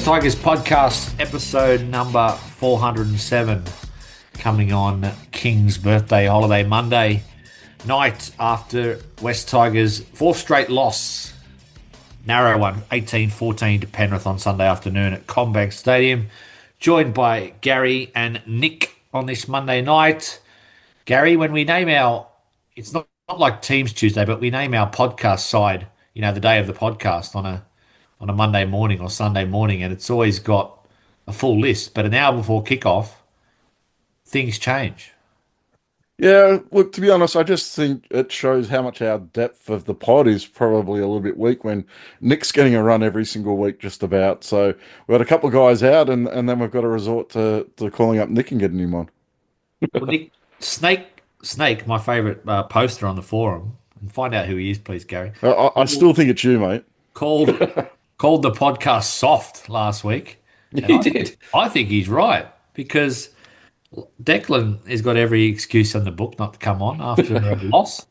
Tigers podcast, episode number 407, coming on King's birthday holiday Monday night after West Tigers' fourth straight loss. Narrow one, 18-14 to Penrith on Sunday afternoon at Combank Stadium. Joined by Gary and Nick on this Monday night. Gary, when we name it's not like Teams Tuesday, but we name our podcast side, the day of the podcast on a Monday morning or Sunday morning, and it's always got a full list. But an hour before kickoff, things change. Yeah, look, to be honest, I just think it shows how much our depth of the pod is probably a little bit weak when Nick's getting a run every single week, just about. So we've got a couple of guys out, and then we've got to resort to calling up Nick and getting him on. Well, Nick, Snake, my favourite poster on the forum, and find out who he is, please, Gary. I still think it's you, mate. Called the podcast soft last week. He did. I think he's right, because Declan has got every excuse in the book not to come on after a loss.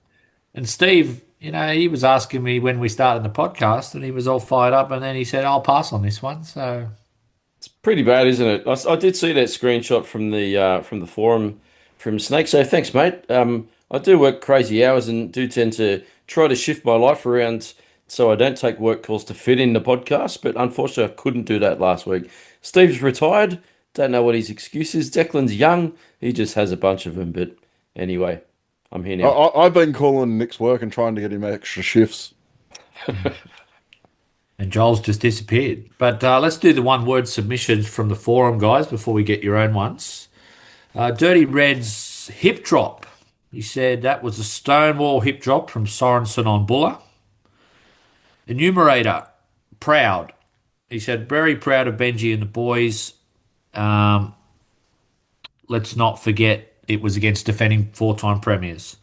And Steve, he was asking me when we started the podcast, and he was all fired up, and then he said, "I'll pass on this one." So It's pretty bad, isn't it? I did see that screenshot from the forum from Snake. So thanks, mate. I do work crazy hours and do tend to try to shift my life around so I don't take work calls to fit in the podcast. But unfortunately, I couldn't do that last week. Steve's retired. Don't know what his excuse is. Declan's young. He just has a bunch of them. But anyway, I'm here now. I've been calling Nick's work and trying to get him extra shifts. And Joel's just disappeared. But let's do the one-word submissions from the forum, guys, before we get your own ones. Dirty Red's hip drop. He said that was a stonewall hip drop from Sorensen on Buller. Enumerator, proud. He said, very proud of Benji and the boys. Let's not forget it was against defending four-time premiers.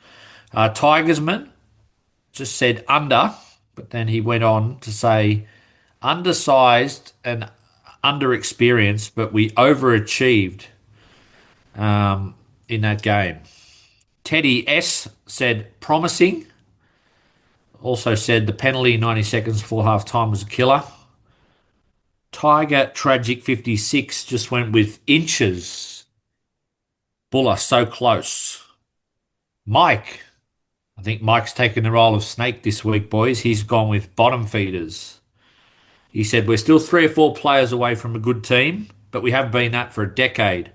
Tigersman just said under, but then he went on to say undersized and underexperienced, but we overachieved in that game. Teddy S said promising. Also said the penalty 90 seconds before half time was a killer. Tiger Tragic 56 just went with inches. Buller so close. Mike. I think Mike's taken the role of Snake this week, boys. He's gone with bottom feeders. He said we're still 3 or 4 players away from a good team, but we haven't been that for a decade.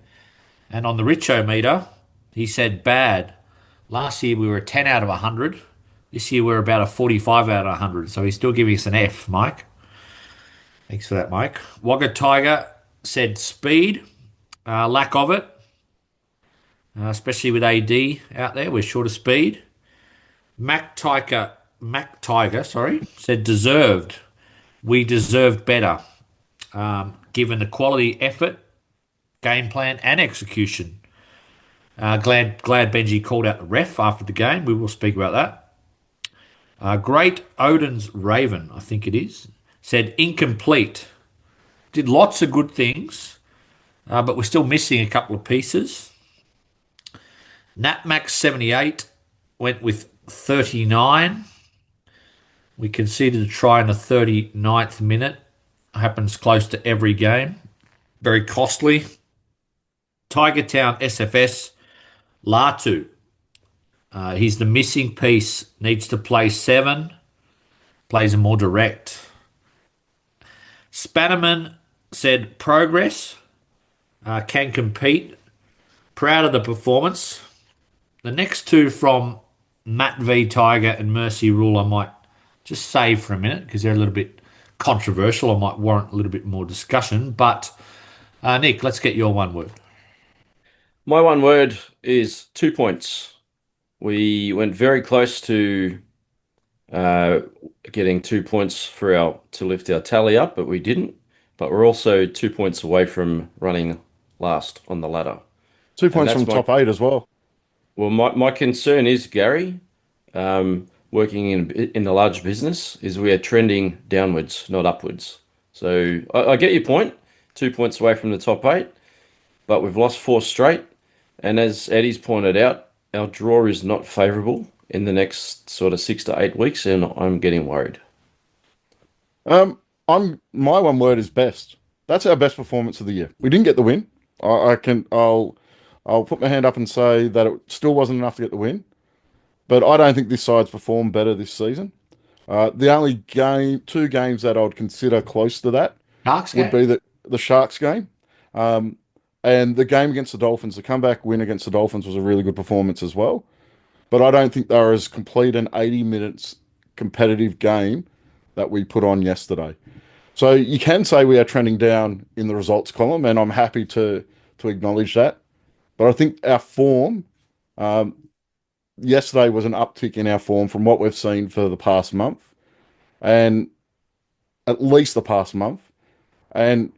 And on the Richo meter, he said bad. Last year we were a 10 out of 100. This year we're about a 45 out of 100. So he's still giving us an F, Mike. Thanks for that, Mike. Wagga Tiger said speed, lack of it, especially with AD out there. We're short of speed. Mac Tiger, said deserved. We deserved better, given the quality, effort, game plan, and execution. Glad Benji called out the ref after the game. We will speak about that. Great Odin's Raven, I think it is, said incomplete. Did lots of good things, but we're still missing a couple of pieces. NatMax78 went with 39. We conceded a try in the 39th minute. Happens close to every game. Very costly. Tiger Town SFS, Latu. He's the missing piece. Needs to play 7. Plays a more direct. Spannerman said progress. Can compete. Proud of the performance. The next two from Matt V Tiger and Mercy Rule I might just save for a minute because they're a little bit controversial. I might warrant a little bit more discussion. But Nick, let's get your one word. My one word is 2 points. We went very close to getting 2 points to lift our tally up, but we didn't. But we're also 2 points away from running last on the ladder. 2 points from top 8 as well. Well, my concern is, Gary, working in the large business, is we are trending downwards, not upwards. So I get your point, 2 points away from the top 8, but we've lost 4 straight. And as Eddie's pointed out, our draw is not favourable in the next sort of 6 to 8 weeks, and I'm getting worried. My one word is best. that's our best performance of the year. We didn't get the win. I'll put my hand up and say that it still wasn't enough to get the win. But I don't think this side's performed better this season. The only two games that I would consider close to that Sharks would game? be the Sharks game, um, and the game against the Dolphins. The comeback win against the Dolphins was a really good performance as well. But I don't think they were as complete an 80 minutes competitive game that we put on yesterday. So you can say we are trending down in the results column, and I'm happy to acknowledge that. But I think our form um, yesterday was an uptick in our form from what we've seen for the past month, and at least the past month. And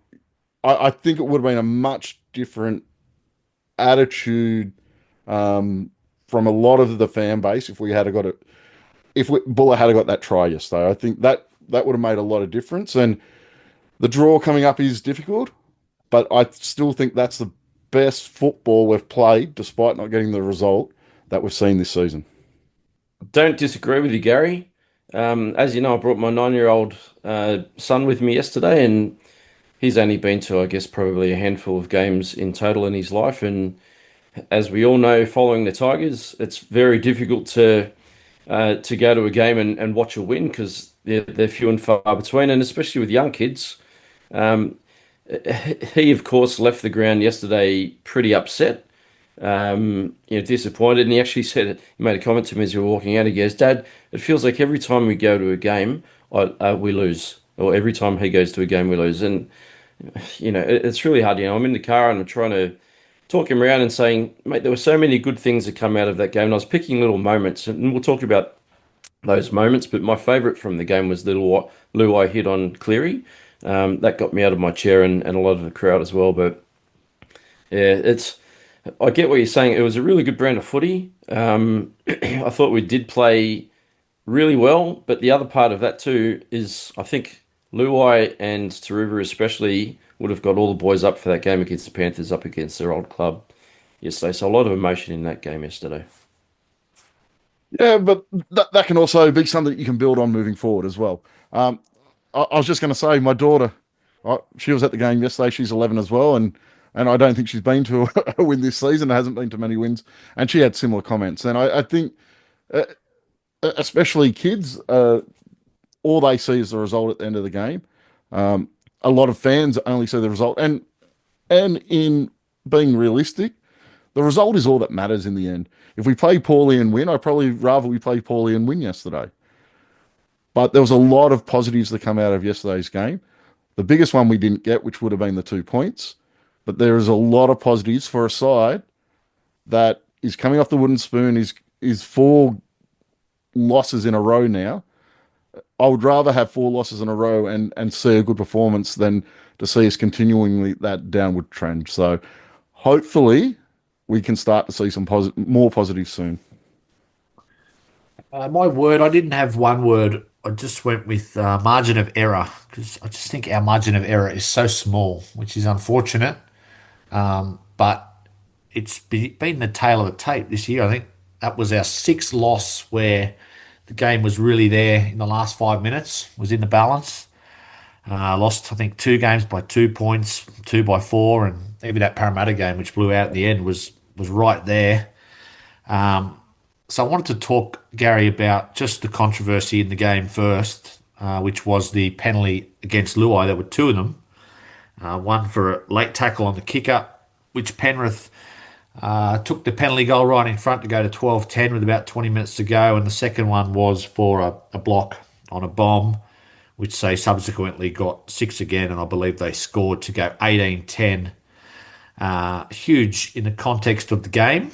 I think it would have been a much different attitude from a lot of the fan base if we had got it. If Buller had got that try yesterday, I think that would have made a lot of difference. And the draw coming up is difficult, but I still think that's the best football we've played, despite not getting the result that we've seen this season. Don't disagree with you, Gary. As you know, I brought my 9-year-old son with me yesterday, and he's only been to, I guess, probably a handful of games in total in his life. And as we all know, following the Tigers, it's very difficult to go to a game and watch a win because they're few and far between, and especially with young kids. Um, he, of course, left the ground yesterday pretty upset, disappointed, and he actually said he made a comment to me as we were walking out. He goes, "Dad, it feels like every time we go to a game, we lose, or every time he goes to a game, we lose." And it's really hard. I'm in the car and I'm trying to talk him around and saying, "Mate, there were so many good things that come out of that game." And I was picking little moments, and we'll talk about those moments. But my favourite from the game was the little Luai hit on Cleary. That got me out of my chair and a lot of the crowd as well. But yeah, I get what you're saying. It was a really good brand of footy. I thought we did play really well, but the other part of that too is I think Luai and Taruva especially would have got all the boys up for that game against the Panthers up against their old club yesterday. So a lot of emotion in that game yesterday. Yeah, but that can also be something that you can build on moving forward as well. I was just going to say, my daughter, she was at the game yesterday. She's 11 as well, and I don't think she's been to a win this season. Hasn't been to many wins, and she had similar comments. And I think, uh, especially kids, all they see is the result at the end of the game. Um, a lot of fans only see the result, and in being realistic, the result is all that matters in the end. If we play poorly and win, I'd probably rather we play poorly and win yesterday. But there was a lot of positives that come out of yesterday's game. The biggest one we didn't get, which would have been the 2 points. But there is a lot of positives for a side that is coming off the wooden spoon, is four losses in a row now. I would rather have four losses in a row and see a good performance than to see us continuing that downward trend. So hopefully we can start to see some more positives soon. My word, I didn't have one word. I just went with margin of error because I just think our margin of error is so small, which is unfortunate. But it's been the tail of the tape this year. I think that was our sixth loss where the game was really there in the last 5 minutes, was in the balance. Lost, I think, two games by 2 points, two by four, and even that Parramatta game, which blew out at the end, was right there. So I wanted to talk, Gary, about just the controversy in the game first, which was the penalty against Luai. There were two of them. One for a late tackle on the kicker, which Penrith took the penalty goal right in front to go to 12-10 with about 20 minutes to go. And the second one was for a block on a bomb, which they subsequently got six again. And I believe they scored to go 18-10. Huge in the context of the game.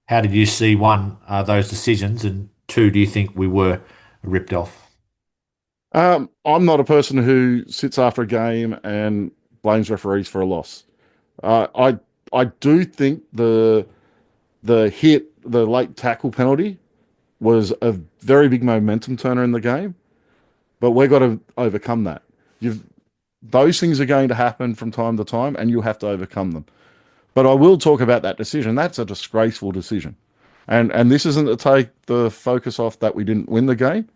How did you see one, those decisions, and two, do you think we were ripped off? I'm not a person who sits after a game and blames referees for a loss. I do think the late tackle penalty was a very big momentum turner in the game, but we've got to overcome that. You've Those things are going to happen from time to time, and you have to overcome them. But I will talk about that decision. That's a disgraceful decision. And this isn't to take the focus off that we didn't win the game,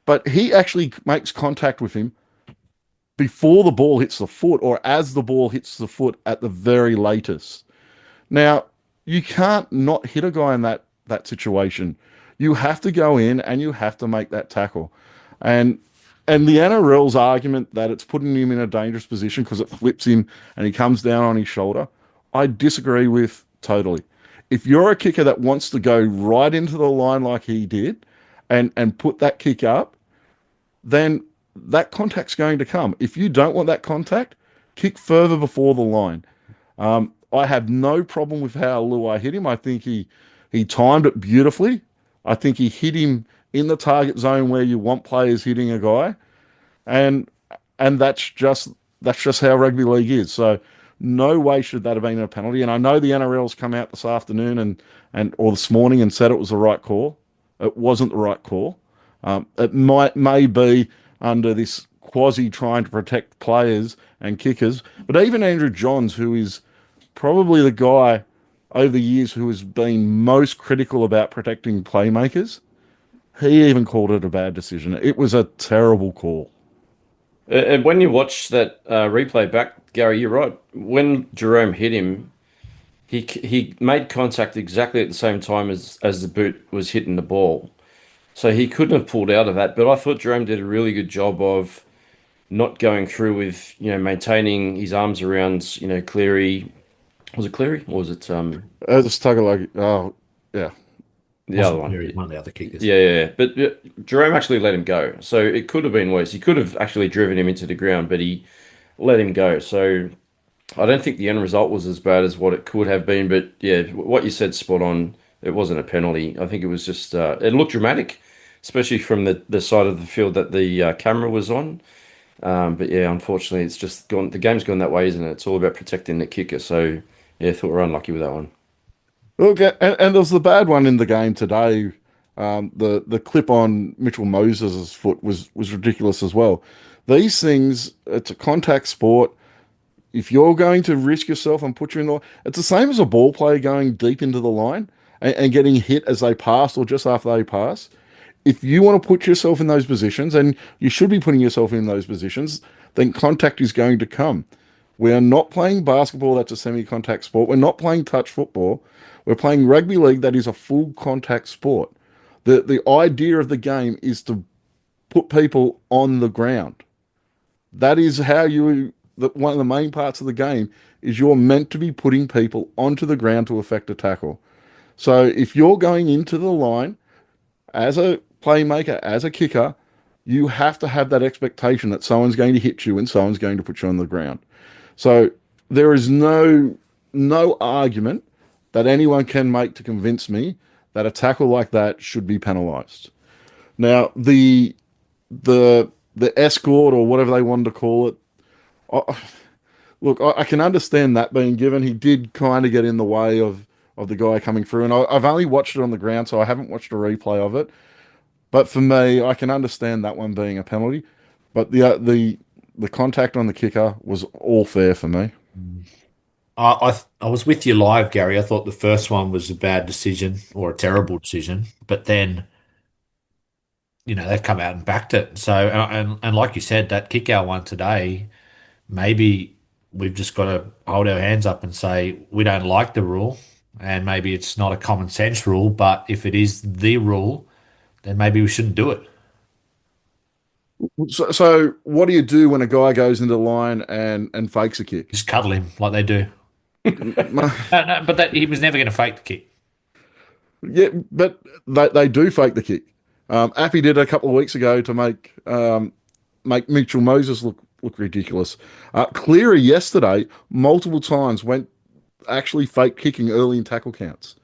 but he actually makes contact with him before the ball hits the foot or as the ball hits the foot at the very latest. Now, you can't not hit a guy in that situation. You have to go in and you have to make that tackle. And and the NRL's argument that it's putting him in a dangerous position because it flips him and he comes down on his shoulder, I disagree with totally. If you're a kicker that wants to go right into the line like he did and put that kick up, then that contact's going to come. If you don't want that contact, kick further before the line. I have no problem with how Luai hit him. I think he timed it beautifully. I think he hit him in the target zone where you want players hitting a guy, and and that's just how rugby league is. So no way should that have been a penalty. And I know the NRL's come out this afternoon and or this morning and said it was the right call. It wasn't the right call. It may be under this quasi trying to protect players and kickers, but even Andrew Johns, who is probably the guy over the years who has been most critical about protecting playmakers, he even called it a bad decision. It was a terrible call. And when you watch that replay back, Gary, you're right. When Jerome hit him, he made contact exactly at the same time as the boot was hitting the ball. So he couldn't have pulled out of that. But I thought Jerome did a really good job of not going through with, maintaining his arms around, Cleary. Was it Cleary or was it The Tagalog, oh yeah, the other Wasn't one? clear one of the other kickers. Yeah, yeah, yeah. But Jerome actually let him go. So it could have been worse. He could have actually driven him into the ground, but he let him go. So I don't think the end result was as bad as what it could have been. But yeah, what you said spot on. It wasn't a penalty. I think it was just it looked dramatic, especially from the side of the field that the camera was on. But yeah, unfortunately, it's just gone. The game's gone that way, isn't it? It's all about protecting the kicker. So yeah, I thought we're unlucky with that one. look, and there was the bad one in the game today. The clip on Mitchell Moses' foot was ridiculous as well. These things, it's a contact sport. If you're going to risk yourself and put you in the, it's the same as a ball player going deep into the line and getting hit as they pass or just after they pass. If you want to put yourself in those positions, and you should be putting yourself in those positions, then contact is going to come. We are not playing basketball, that's a semi-contact sport. We're not playing touch football. We're playing rugby league, that is a full contact sport. The idea of the game is to put people on the ground. That is how one of the main parts of the game is you're meant to be putting people onto the ground to effect a tackle. So if you're going into the line as a playmaker, as a kicker, you have to have that expectation that someone's going to hit you and someone's going to put you on the ground. So there is no argument that anyone can make to convince me that a tackle like that should be penalised. Now the escort or whatever they wanted to call it, I, look, I can understand that being given. He did kind of get in the way of the guy coming through, and I've only watched it on the ground, so I haven't watched a replay of it. But for me, I can understand that one being a penalty. But the contact on the kicker was all fair for me. I was with you live, Gary. I thought the first one was a bad decision or a terrible decision, but then they've come out and backed it. So and like you said, that kick out one today, maybe we've just got to hold our hands up and say we don't like the rule, and maybe it's not a common sense rule, but if it is the rule, then maybe we shouldn't do it. So what do you do when a guy goes into the line and fakes a kick? Just cuddle him like they do. No, no, but he was never going to fake the kick. Yeah, but they do fake the kick. Appy did a couple of weeks ago to make Mitchell Moses look ridiculous. Cleary yesterday multiple times went actually fake kicking early in tackle counts.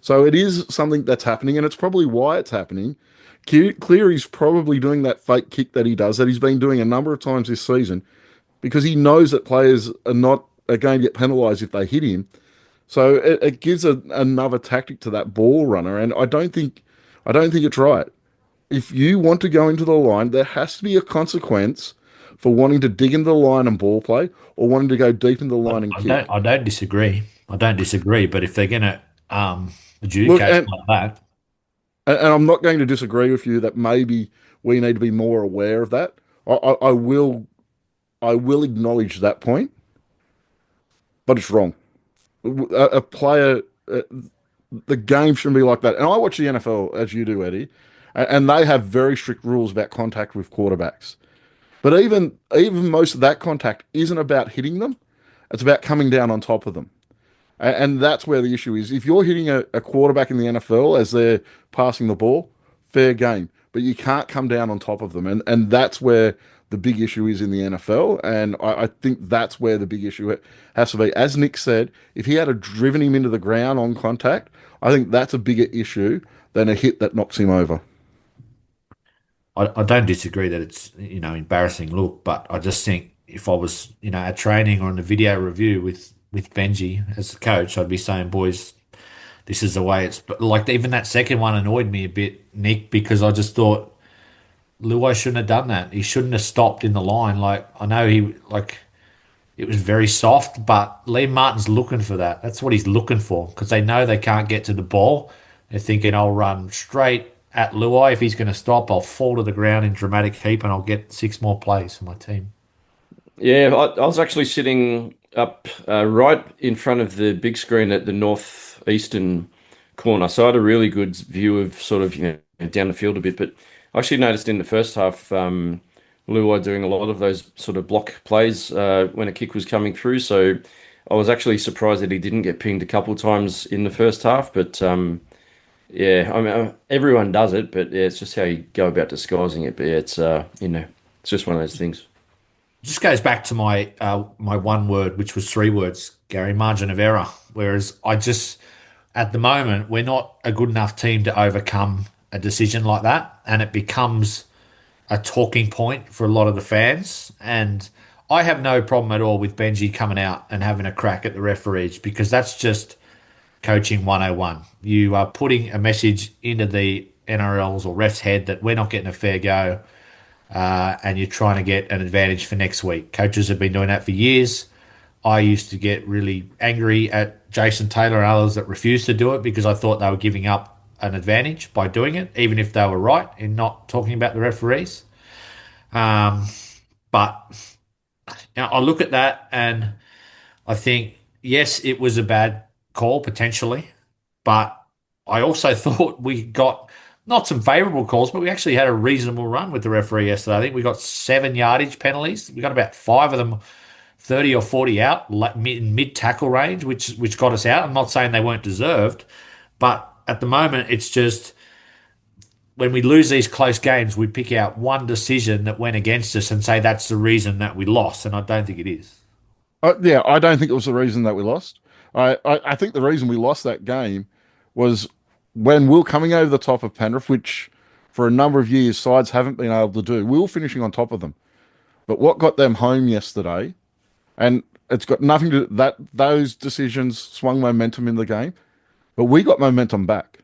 So it is something that's happening, and it's probably why it's happening. Cleary's probably doing that fake kick that he does, that he's been doing a number of times this season, because he knows that players are going to get penalised if they hit him. So it gives another tactic to that ball runner, and I don't think it's right. If you want to go into the line, there has to be a consequence for wanting to dig into the line and ball play, or wanting to go deep into the I, line and I kick. don't I don't disagree. I don't disagree. But if they're going to Look, adjudicate and like that, and I'm not going to disagree with you that maybe we need to be more aware of that. I will I will acknowledge that point, but it's wrong. A player, the game shouldn't be like that. And I watch the NFL as you do, Eddie, and they have very strict rules about contact with quarterbacks. But even most of that contact isn't about hitting them; it's about coming down on top of them. And that's where the issue is. If you're hitting a quarterback in the NFL as they're passing the ball, fair game. But you can't come down on top of them. And that's where the big issue is in the NFL. And I think that's where the big issue has to be. As Nick said, if he had driven him into the ground on contact, I think that's a bigger issue than a hit that knocks him over. I don't disagree that it's, embarrassing look, but I just think if I was, at training or in a video review with Benji as the coach, I'd be saying, boys, this is the way it's but like even that second one annoyed me a bit, Nick, because I just thought Luai shouldn't have done that. He shouldn't have stopped in the line. Like I know it was very soft, but Liam Martin's looking for that. That's what he's looking for because they know they can't get to the ball. They're thinking I'll run straight at Luai. If he's going to stop, I'll fall to the ground in dramatic heap and I'll get six more plays for my team. Yeah, I was actually sitting up right in front of the big screen at the northeastern corner, so I had a really good view of sort of down the field a bit. But I actually noticed in the first half, Luai doing a lot of those sort of block plays when a kick was coming through. So I was actually surprised that he didn't get pinged a couple of times in the first half. But yeah, I mean everyone does it, but yeah, it's just how you go about disguising it. But yeah, it's it's just one of those things. Just goes back to my one word, which was three words, Gary, margin of error. Whereas I just at the moment we're not a good enough team to overcome a decision like that, and it becomes a talking point for a lot of the fans. And I have no problem at all with Benji coming out and having a crack at the referees because that's just coaching 101. You are putting a message into the NRL's or ref's head that we're not getting a fair go, and you're trying to get an advantage for next week. Coaches have been doing that for years. I used to get really angry at Jason Taylor and others that refused to do it because I thought they were giving up an advantage by doing it, even if they were right in not talking about the referees. Um, but I look at that and I think, yes, it was a bad call potentially, but I also thought we got not some favourable calls, but we actually had a reasonable run with the referee yesterday. I think we got 7 yardage penalties. We got about five of them 30 or 40 out in mid tackle range, which got us out. I'm not saying they weren't deserved, but at the moment, it's just when we lose these close games, we pick out one decision that went against us and say that's the reason that we lost, and I don't think it is. Yeah, I don't think it was the reason that we lost. I think the reason we lost that game was when we were coming over the top of Penrith, which for a number of years sides haven't been able to do. We were finishing on top of them. But what got them home yesterday, and it's got nothing to that those decisions swung momentum in the game, but we got momentum back.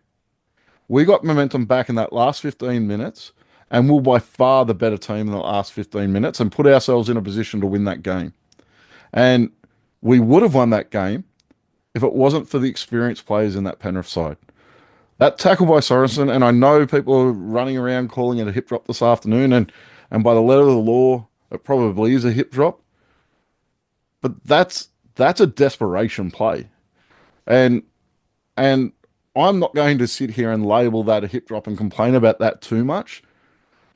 We got momentum back in that last 15 minutes, and we're by far the better team in the last 15 minutes and put ourselves in a position to win that game. And we would have won that game if it wasn't for the experienced players in that Penrith side. That tackle by Sorensen, and I know people are running around calling it a hip drop this afternoon, and by the letter of the law, it probably is a hip drop. But that's a desperation play, and and I'm not going to sit here and label that a hip drop and complain about that too much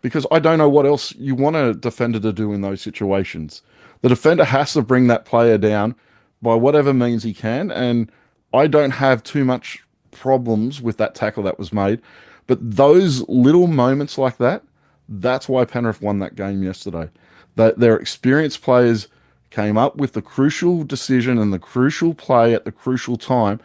because I don't know what else you want a defender to do in those situations. The defender has to bring that player down by whatever means he can, and I don't have too much problems with that tackle that was made. But those little moments like that, that's why Penrith won that game yesterday. That their experienced players came up with the crucial decision and the crucial play at the crucial time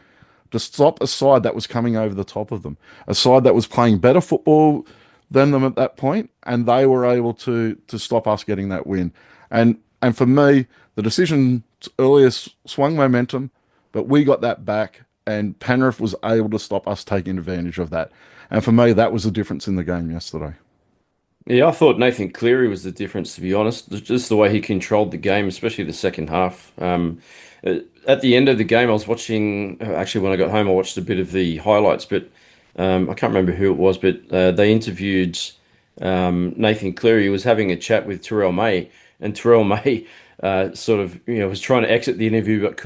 to stop a side that was coming over the top of them, a side that was playing better football than them at that point, and they were able to stop us getting that win. And for me, the decision earlier swung momentum, but we got that back, and Penrith was able to stop us taking advantage of that. And for me, that was the difference in the game yesterday. Yeah, I thought Nathan Cleary was the difference, to be honest. Just the way he controlled the game, especially the second half. At the end of the game, I was watching, actually, when I got home, I watched a bit of the highlights, but I can't remember who it was, but they interviewed Nathan Cleary. He was having a chat with Terrell May, and Terrell May sort of was trying to exit the interview, but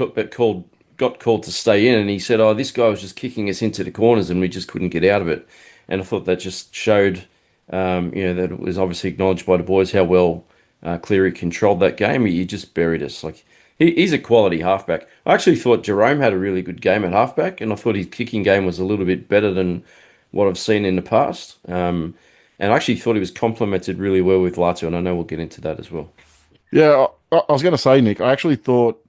got called to stay in, and he said, "Oh, this guy was just kicking us into the corners, and we just couldn't get out of it." And I thought that just showed, that it was obviously acknowledged by the boys how well Cleary controlled that game. He just buried us. Like he's a quality halfback. I actually thought Jerome had a really good game at halfback, and I thought his kicking game was a little bit better than what I've seen in the past. And I actually thought he was complemented really well with Latu, and I know we'll get into that as well. Yeah, I was going to say, Nick, I actually thought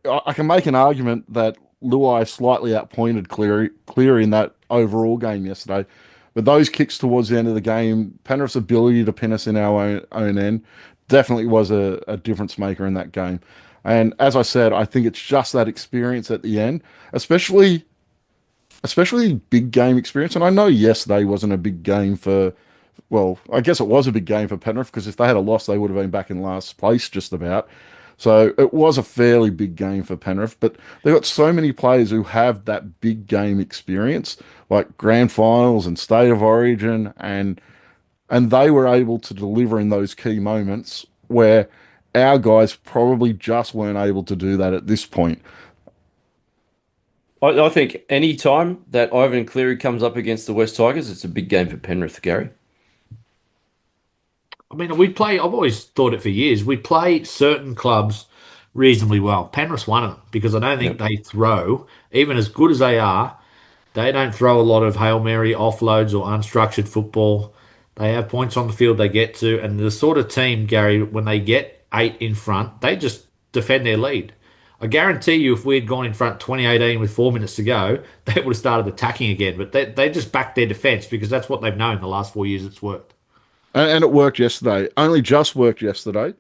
I can make an argument that Luai slightly outpointed Cleary in that overall game yesterday. But those kicks towards the end of the game, Penrith's ability to pin us in our own end definitely was a difference maker in that game. And as I said, I think it's just that experience at the end, especially big game experience. And I know yesterday wasn't a big game for, well, I guess it was a big game for Penrith because if they had a loss, they would have been back in last place just about. So it was a fairly big game for Penrith, but they've got so many players who have that big game experience, like grand finals and state of origin, and they were able to deliver in those key moments where our guys probably just weren't able to do that at this point. I think any time that Ivan Cleary comes up against the West Tigers, it's a big game for Penrith, Gary. I mean, I've always thought it for years. We play certain clubs reasonably well. Penrith's one of them because I don't think Yep. they throw, even as good as they are, they don't throw a lot of Hail Mary offloads or unstructured football. They have points on the field they get to, and the sort of team, Gary, when they get eight in front, they just defend their lead. I guarantee you, if we had gone in front 2018 with 4 minutes to go, they would have started attacking again. But they just back their defence because that's what they've known the last 4 years it's worked. And it worked yesterday. Only just worked yesterday.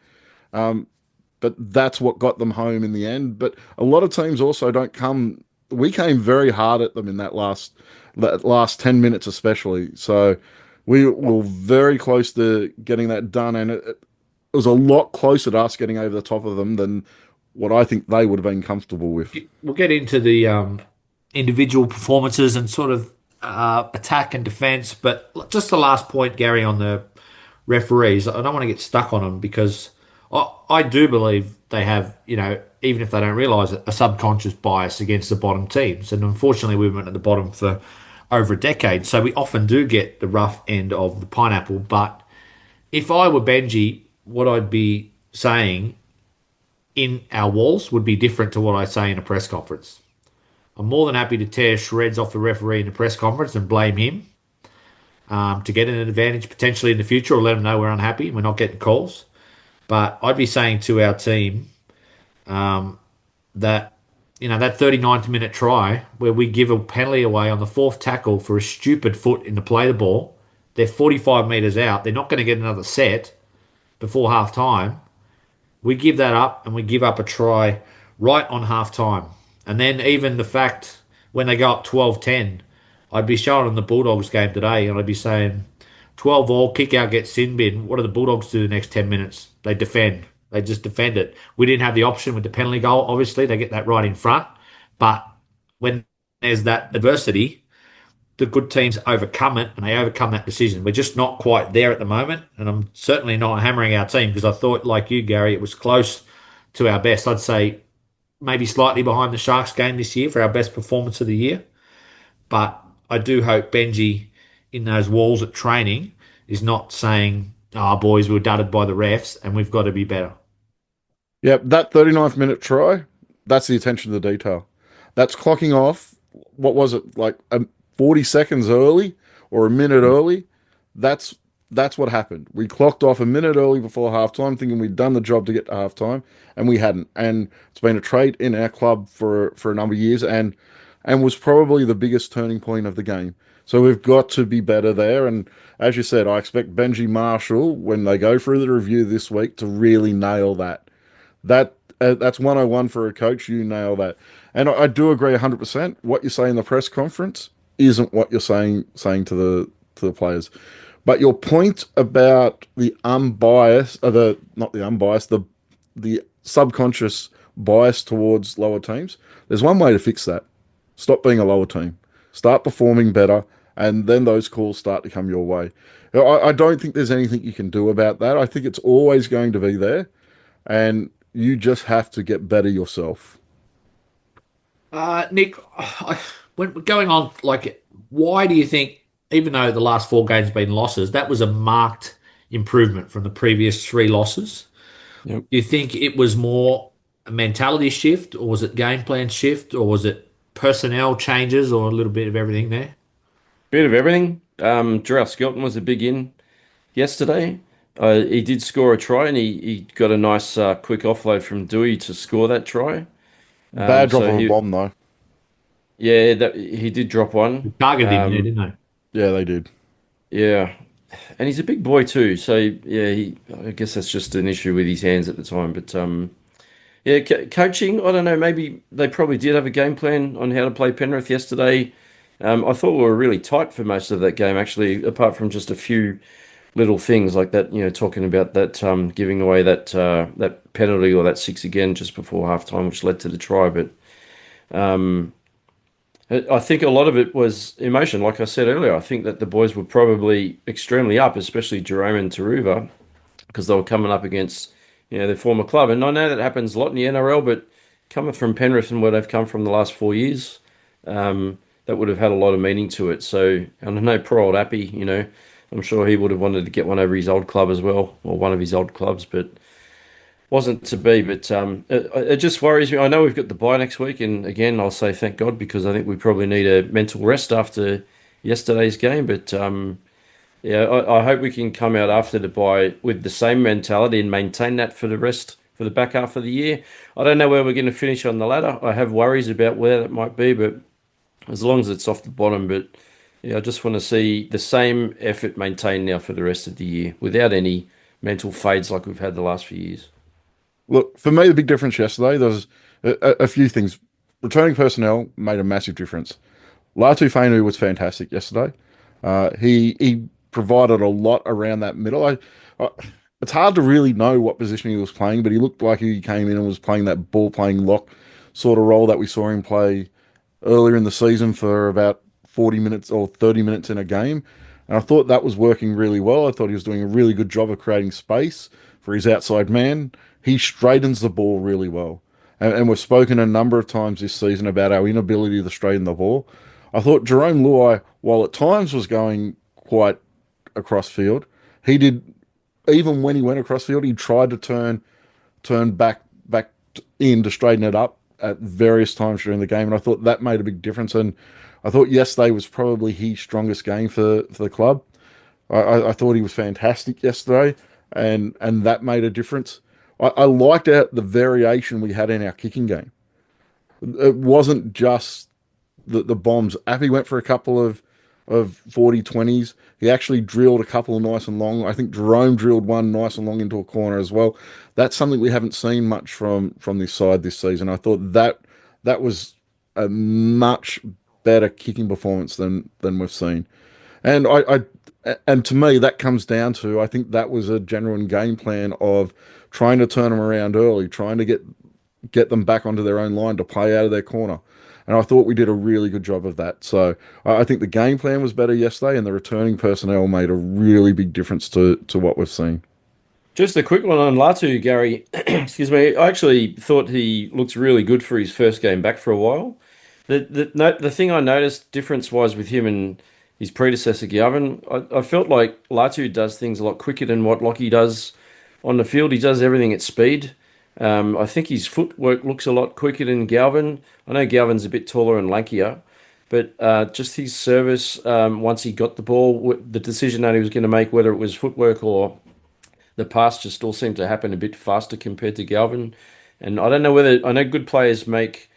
But that's what got them home in the end. But a lot of teams also don't come. We came very hard at them in that last 10 minutes, especially. So we were very close to getting that done, and it was a lot closer to us getting over the top of them than what I think they would have been comfortable with. We'll get into the individual performances and sort of attack and defence, but just the last point, Gary, on the referees. I don't want to get stuck on them because I do believe they have, even if they don't realise it, a subconscious bias against the bottom teams. And unfortunately, we've been at the bottom for over a decade. So we often do get the rough end of the pineapple. But if I were Benji, what I'd be saying in our walls would be different to what I say in a press conference. I'm more than happy to tear shreds off the referee in a press conference and blame him to get an advantage potentially in the future or let them know we're unhappy and we're not getting calls. But I'd be saying to our team that, that 39th minute try where we give a penalty away on the fourth tackle for a stupid foot in the play the ball, they're 45 metres out. They're not going to get another set before half time. We give that up and we give up a try right on half time. And then even the fact when they go up 12-10, I'd be showing them the Bulldogs game today and I'd be saying 12 all, kick out, get sin bin. What do the Bulldogs do the next 10 minutes? They defend. They just defend it. We didn't have the option with the penalty goal. Obviously, they get that right in front. But when there's that adversity, the good teams overcome it and they overcome that decision. We're just not quite there at the moment. And I'm certainly not hammering our team because I thought, like you, Gary, it was close to our best. I'd say maybe slightly behind the Sharks game this year for our best performance of the year. But I do hope Benji in those walls at training is not saying, oh, boys, we were dudded by the refs and we've got to be better. Yep, that 39th minute try, that's the attention to the detail. That's clocking off, what was it, like 40 seconds early or a minute early? That's what happened. We clocked off a minute early before halftime, thinking we'd done the job to get to halftime, and we hadn't. And it's been a trait in our club for a number of years, and was probably the biggest turning point of the game. So we've got to be better there. And as you said, I expect Benji Marshall, when they go through the review this week, to really nail that. That's 101 for a coach. You nail that. And I do agree 100%. What you say in the press conference isn't what you're saying to the players. But your point about the unbiased, the subconscious bias towards lower teams, there's one way to fix that. Stop being a lower team. Start performing better and then those calls start to come your way. I don't think there's anything you can do about that. I think it's always going to be there, and you just have to get better yourself. Nick, when going on, like, why do you think, even though the last four games been losses, that was a marked improvement from the previous three losses? Yep. Do you think it was more a mentality shift, or was it game plan shift, or was it personnel changes, or a little bit of everything there? Bit of everything. Jarrell Skelton was a big in yesterday. He did score a try, and he got a nice quick offload from Dewey to score that try. Bad drop So of a bomb though. he did drop one. Targeted him there, Um, didn't they? Yeah, they did. yeah, and he's a big boy too. So yeah, I guess that's just an issue with his hands at the time. But yeah, coaching. I don't know. Maybe they probably did have a game plan on how to play Penrith yesterday. I thought we were really tight for most of that game, actually, apart from just a few little things like that. Talking about that giving away that penalty or that six again just before halftime, which led to the try. But I think a lot of it was emotion. Like I said earlier, I think that the boys were probably extremely up, especially Jerome and Taruva, because they were coming up against, their former club. And I know that happens a lot in the NRL, but coming from Penrith and where they've come from the last 4 years, that would have had a lot of meaning to it. So, and I know poor old Appy, I'm sure he would have wanted to get one over his old club as well, or one of his old clubs, but wasn't to be. But it just worries me. I know we've got the bye next week, and again, I'll say thank God because I think we probably need a mental rest after yesterday's game. But yeah, I hope we can come out after the bye with the same mentality and maintain that for the back half of the year. I don't know where we're going to finish on the ladder. I have worries about where that might be, but as long as it's off the bottom. But yeah, I just want to see the same effort maintained now for the rest of the year without any mental fades like we've had the last few years. Look, for me, the big difference yesterday, there was a few things. Returning personnel made a massive difference. Latu Fainu was fantastic yesterday. He provided a lot around that middle. I it's hard to really know what position he was playing, but he looked like he came in and was playing that ball playing lock sort of role that we saw him play earlier in the season for about 40 minutes or 30 minutes in a game. And I thought that was working really well. I thought he was doing a really good job of creating space for his outside man. He straightens the ball really well. And we've spoken a number of times this season about our inability to straighten the ball. I thought Jerome Luai, while at times was going quite across field, he did, even when he went across field, he tried to turn back in to straighten it up at various times during the game, and I thought that made a big difference. And I thought yesterday was probably his strongest game for the club. I thought he was fantastic yesterday, and that made a difference. I liked the variation we had in our kicking game. It wasn't just the bombs. Appy went for a couple of 40-20s. He actually drilled a couple of nice and long. I think Jerome drilled one nice and long into a corner as well. That's something we haven't seen much from this side this season. I thought that was a much better kicking performance than we've seen. And and to me that comes down to I think that was a genuine game plan of trying to turn them around early, trying to get them back onto their own line to play out of their corner. And I thought we did a really good job of that. So I think the game plan was better yesterday, and the returning personnel made a really big difference to what we've seen. Just a quick one on Latu, Gary. Excuse me. I actually thought he looked really good for his first game back for a while. The thing I noticed difference wise with him and his predecessor Galvin, I felt like Latu does things a lot quicker than what Lockie does on the field. He does everything at speed. I think his footwork looks a lot quicker than Galvin. I know Galvin's a bit taller and lankier, but just his service once he got the ball, the decision that he was going to make, whether it was footwork or the pass just all seemed to happen a bit faster compared to Galvin. And I don't know whether I know good players make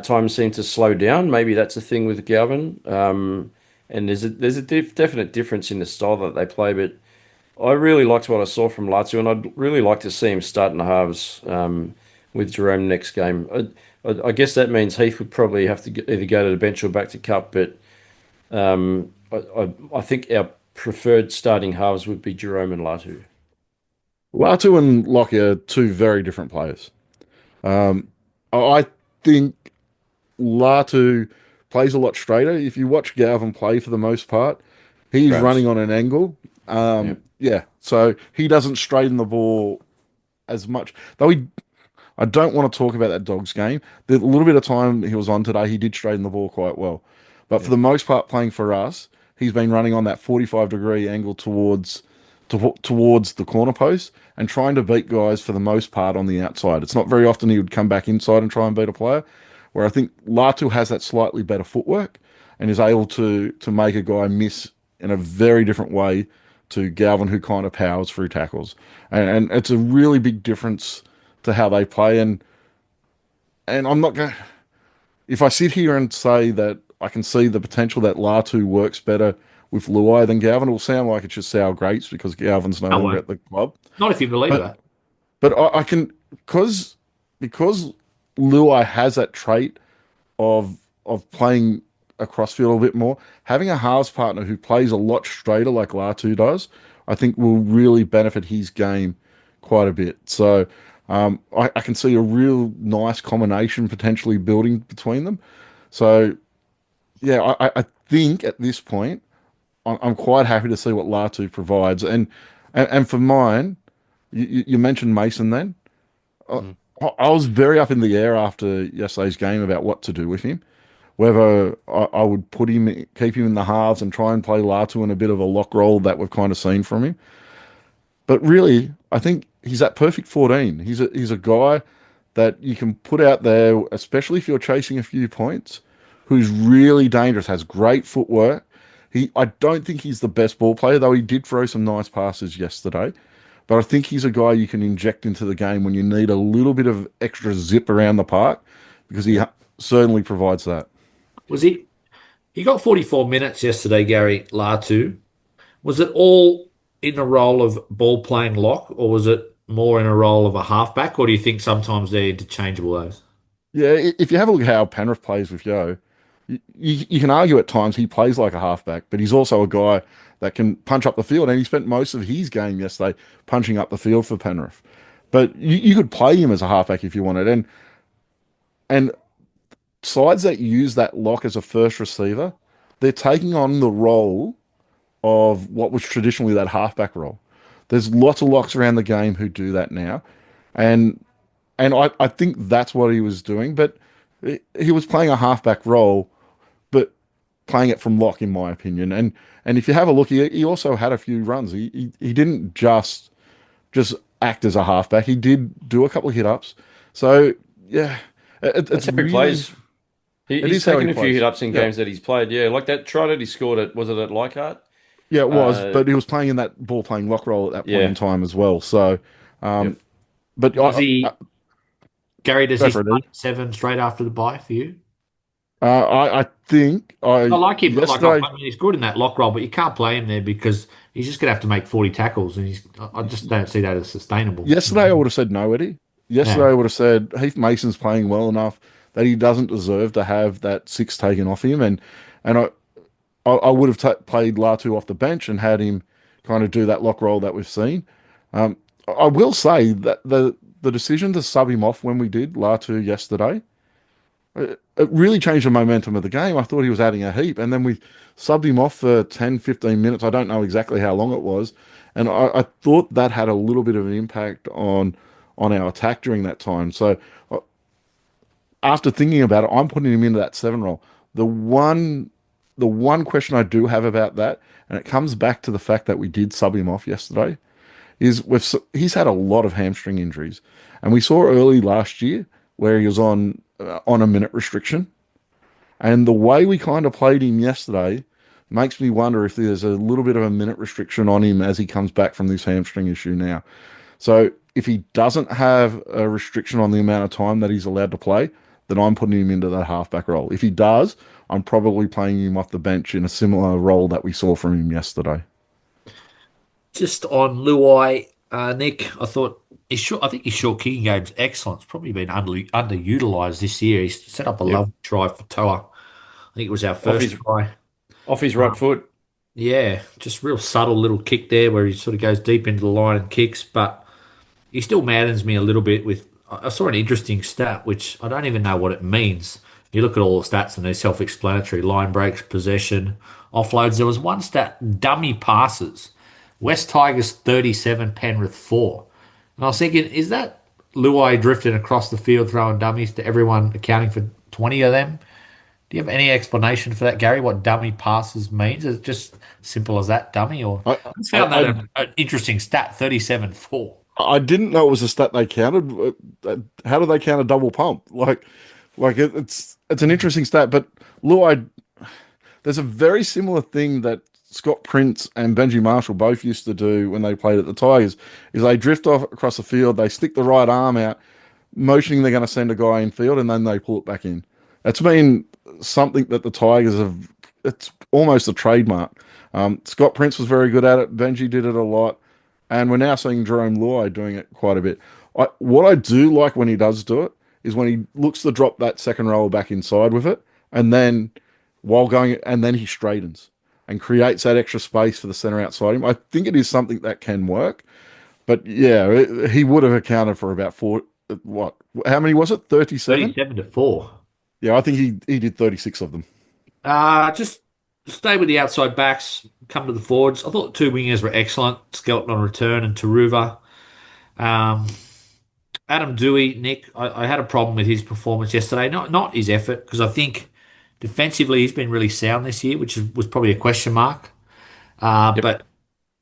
time seem to slow down. Maybe that's a thing with Galvin. And there's a definite difference in the style that they play. But I really liked what I saw from Lazio, and I'd really like to see him start in the halves with Jerome next game. I guess that means Heath would probably have to either go to the bench or back to Cup. But I think our preferred starting halves would be Jerome and Latu. Latu and Lockie are two very different players. I think Latu plays a lot straighter. If you watch Galvin play for the most part, he's running Grabs. on an angle. Yeah. Yeah, so he doesn't straighten the ball as much. I don't want to talk about that Dogs game. The little bit of time he was on today, he did straighten the ball quite well. But for Yeah. the most part, playing for us, he's been running on that 45-degree angle towards the corner post and trying to beat guys for the most part on the outside. It's not very often he would come back inside and try and beat a player. Where I think Latu has that slightly better footwork and is able to make a guy miss in a very different way to Galvin, who kind of powers through tackles. And it's a really big difference to how they play. And I'm not going. If I sit here and say that I can see the potential that Latu works better with Luai than Galvin, it will sound like it's just sour grapes because Galvin's no I longer won't. at the club. Not if you believe But that. I can because Luai has that trait of playing across field a bit more. Having a halves partner who plays a lot straighter like Latu does, I think will really benefit his game quite a bit. So I can see a real nice combination potentially building between them. So yeah, I think at this point I'm quite happy to see what Latu provides. And for mine, you mentioned Mason then. I, Mm. I was very up in the air after yesterday's game about what to do with him. Whether I would keep him in the halves and try and play Latu in a bit of a lock role that we've kind of seen from him. But really, I think he's at perfect 14. He's a guy that you can put out there, especially if you're chasing a few points, who's really dangerous, has great footwork. I don't think he's the best ball player, though he did throw some nice passes yesterday. But I think he's a guy you can inject into the game when you need a little bit of extra zip around the park, because Yeah. certainly provides that. Was he? He got 44 minutes yesterday, Gary Latu. Was it all in a role of ball playing lock, or was it more in a role of a halfback, or do you think sometimes they're interchangeable those? Yeah, if you have a look at how Penrith plays with Yo, you can argue at times he plays like a halfback, but he's also a guy that can punch up the field, and he spent most of his game yesterday punching up the field for Penrith. But you could play him as a halfback if you wanted, and sides that use that lock as a first receiver, they're taking on the role of what was traditionally that halfback role. There's lots of locks around the game who do that now, and I think that's what he was doing, but he was playing a halfback role, but playing it from lock, in my opinion. And if you have a look, he also had a few runs. He didn't just act as a halfback. He did do a couple of hit ups. So yeah, That's it's how he really plays. it He's is how he taken a few hit plays. ups in Yeah, games that he's played. Yeah, like that try that he scored at, was it at Leichhardt? yeah, it was, Uh, but he was playing in that ball playing lock role at that point in yeah. time as well. So, um, Yep. but Does Gary, does go he for it, start Eddie. at 7 straight after the bye for you? I think I I like him. yesterday. I mean, he's good in that lock role, but you can't play him there because he's just going to have to make 40 tackles, and I just don't see that as sustainable. Yesterday, I would have said no, Eddie. Yesterday, Yeah. I would have said Heath Mason's playing well enough that he doesn't deserve to have that six taken off him, and I would have played Latu off the bench and had him kind of do that lock role that we've seen. Um, I will say that the decision to sub him off when we did Latu yesterday, it really changed the momentum of the game. I thought he was adding a heap, and then we subbed him off for 10, 15 minutes. I don't know exactly how long it was, and I thought that had a little bit of an impact on our attack during that time. So after thinking about it, I'm putting him into that seven role. The one the one question I do have about that, and it comes back to the fact that we did sub him off yesterday, is he's had a lot of hamstring injuries, and we saw early last year where he was on a minute restriction, and the way we kind of played him yesterday makes me wonder if there's a little bit of a minute restriction on him as he comes back from this hamstring issue now. So if he doesn't have a restriction on the amount of time that he's allowed to play, then I'm putting him into that halfback role. If he does, I'm probably playing him off the bench in a similar role that we saw from him yesterday. Just on Luai, Nick, I think his short kicking game's excellent. It's probably been underutilized this year. He's set up a Yep. lovely try for Toa. I think it was our Off first his try. off his right Um, foot. yeah, just real subtle little kick there where he sort of goes deep into the line and kicks, but he still maddens me a little bit with. I saw an interesting stat, which I don't even know what it means. You look at all the stats and they're self-explanatory. Line breaks, possession, offloads. There was one stat, dummy passes. West Tigers 37, Penrith 4. And I was thinking, is that Luai drifting across the field throwing dummies to everyone accounting for 20 of them? Do you have any explanation for that, Gary? What dummy passes means? Is it just simple as that, dummy? Or I, I just I, found that I, an interesting stat, 37-4. I didn't know it was a stat they counted. How do they count a double pump? It's an interesting stat, but Luai, there's a very similar thing that Scott Prince and Benji Marshall both used to do when they played at the Tigers, is they drift off across the field, they stick the right arm out, motioning they're going to send a guy in field, and then they pull it back in. It's been something that the Tigers have. It's almost a trademark. Scott Prince was very good at it. Benji did it a lot, and we're now seeing Jerome Luai doing it quite a bit. What I do like when he does do it is when he looks to drop that second rower back inside with it, and then while going, and then he straightens and creates that extra space for the center outside him. I think it is something that can work. But yeah, he would have accounted for about four. What? How many was it? 37? 37-4. Yeah, I think he did 36 of them. Just stay with the outside backs, come to the forwards. I thought the two wingers were excellent. Skelton on return and Taruva. Um, Adam Dewey, Nick, I had a problem with his performance yesterday. Not his effort, because I think defensively he's been really sound this year, was probably a question mark. Yep. But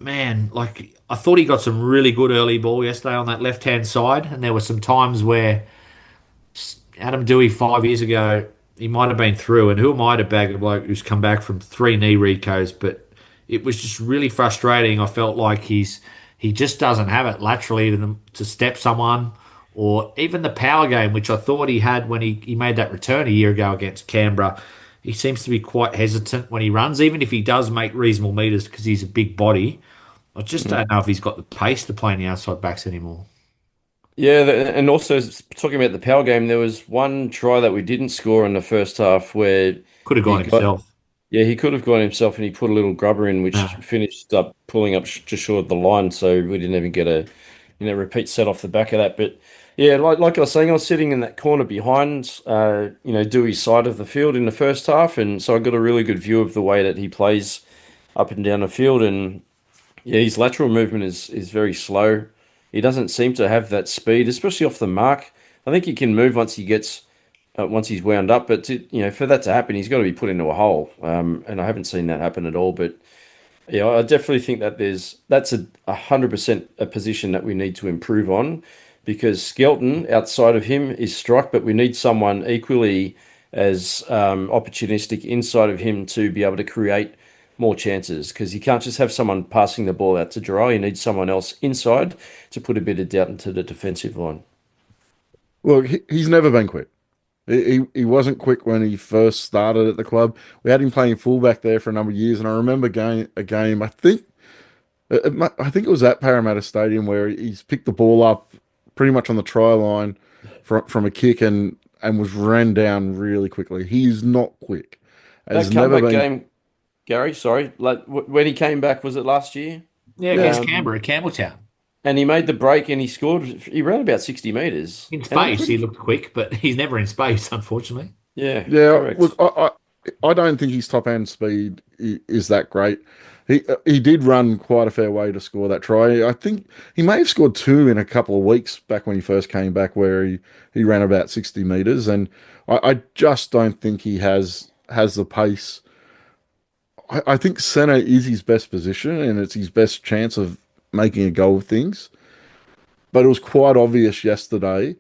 man, like I thought he got some really good early ball yesterday on that left hand side, and there were some times where Adam Dewey 5 years ago, he might have been through, and who am I to bag a bloke who's come back from three knee recos? But it was just really frustrating. I felt like he just doesn't have it laterally to step someone, or even the power game, which I thought he had when he made that return a year ago against Canberra. He seems to be quite hesitant when he runs, even if he does make reasonable meters because he's a big body. I just don't know if he's got the pace to play in the outside backs anymore. Yeah, and also talking about the power game, there was one try that we didn't score in the first half where Could have he gone got, himself. yeah, he could have gone himself and he put a little grubber in, which No. finished up pulling up just short of the line. So we didn't even get a, repeat set off the back of that. But yeah, like I was saying, I was sitting in that corner behind, Dewey's side of the field in the first half. And so I got a really good view of the way that he plays up and down the field. And yeah, his lateral movement is very slow. He doesn't seem to have that speed, especially off the mark. I think he can move once he's wound up, but for that to happen, he's got to be put into a hole. And I haven't seen that happen at all. But yeah, I definitely think that that's 100% a position that we need to improve on, because Skelton outside of him is strike, but we need someone equally as opportunistic inside of him to be able to create more chances, because you can't just have someone passing the ball out to dry. You need someone else inside to put a bit of doubt into the defensive line. Look, he's never been quick. He wasn't quick when he first started at the club. We had him playing fullback there for a number of years, and I remember a game. I think it was at Parramatta Stadium where he's picked the ball up pretty much on the try line from a kick and was ran down really quickly. He's not quick. That Has never comeback been. game, Gary, sorry, like when he came back, was it last year? Yeah, Yeah, against Um, Canberra at Campbelltown. and he made the break and he scored. He ran about 60 meters, In and I'm space, he pretty. looked quick, but he's never in space, unfortunately. Yeah, yeah. Look, correct. I don't think his top end speed is that great. He did run quite a fair way to score that try. I think he may have scored two in a couple of weeks back when he first came back, where he ran about 60 meters, and I just don't think he has the pace. I think center is his best position, and it's his best chance of making a go of things. But it was quite obvious yesterday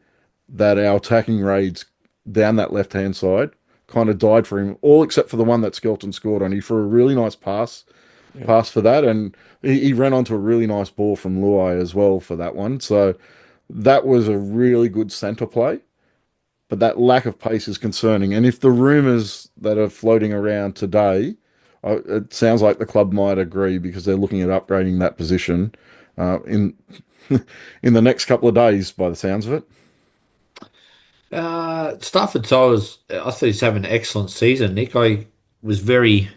that our attacking raids down that left hand side kind of died for him, all except for the one that Skelton scored on. He threw a really nice Yeah. pass for that, and he ran onto a really nice ball from Luai as well for that one. So that was a really good centre play, but that lack of pace is concerning. And if the rumours that are floating around today, it sounds like the club might agree because they're looking at upgrading that position in in the next couple of days, by the sounds of it. Stafford Towers, I thought he's having an excellent season, Nick. I was very,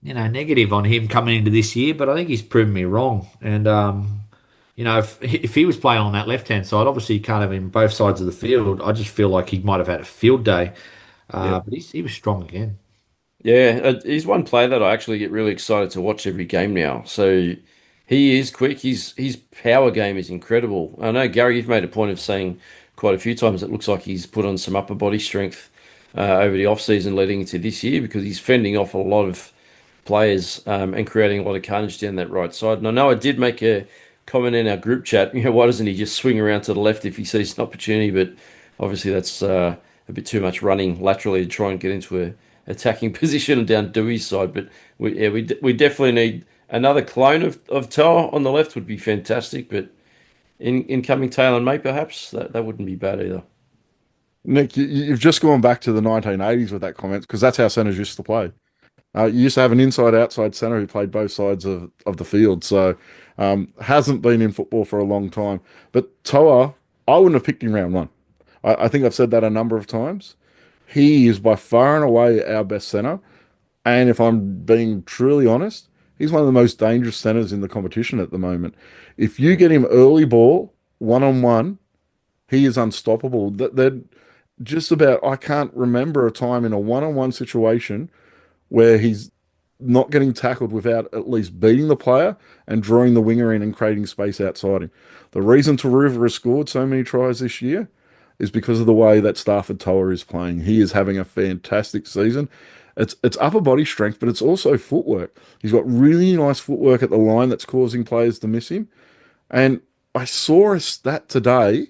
negative on him coming into this year, but I think he's proven me wrong. And, if he was playing on that left hand side, obviously you can't have him both sides of the field. I just feel like he might have had a field day. Yeah. But he was strong again. Yeah, he's one player that I actually get really excited to watch every game now. So he is quick. His power game is incredible. I know Gary, you've made a point of saying quite a few times it looks like he's put on some upper body strength over the off season leading into this year because he's fending off a lot of players and creating a lot of carnage down that right side. And I know I did make a comment in our group chat. Why doesn't he just swing around to the left if he sees an opportunity? But obviously that's a bit too much running laterally to try and get into a attacking position down Dewey's side. But we definitely need another clone of Toa on the left would be fantastic. But in coming tail and mate, perhaps that wouldn't be bad either. Nick, you've just gone back to the 1980s with that comment because that's how centers used to play. You used to have an inside-outside center who played both sides of the field. So hasn't been in football for a long time. But Toa, I wouldn't have picked him round one. I think I've said that a number of times. He is by far and away our best center. And if I'm being truly honest, he's one of the most dangerous centers in the competition at the moment. If you get him early ball, one on one, he is unstoppable. That just about, I can't remember a time in a one on one situation where he's not getting tackled without at least beating the player and drawing the winger in and creating space outside him. The reason Taruva has scored so many tries this year is because of the way that Stafford Toa is playing. He is having a fantastic season. It's upper body strength, but it's also footwork. He's got really nice footwork at the line that's causing players to miss him. And I saw a stat today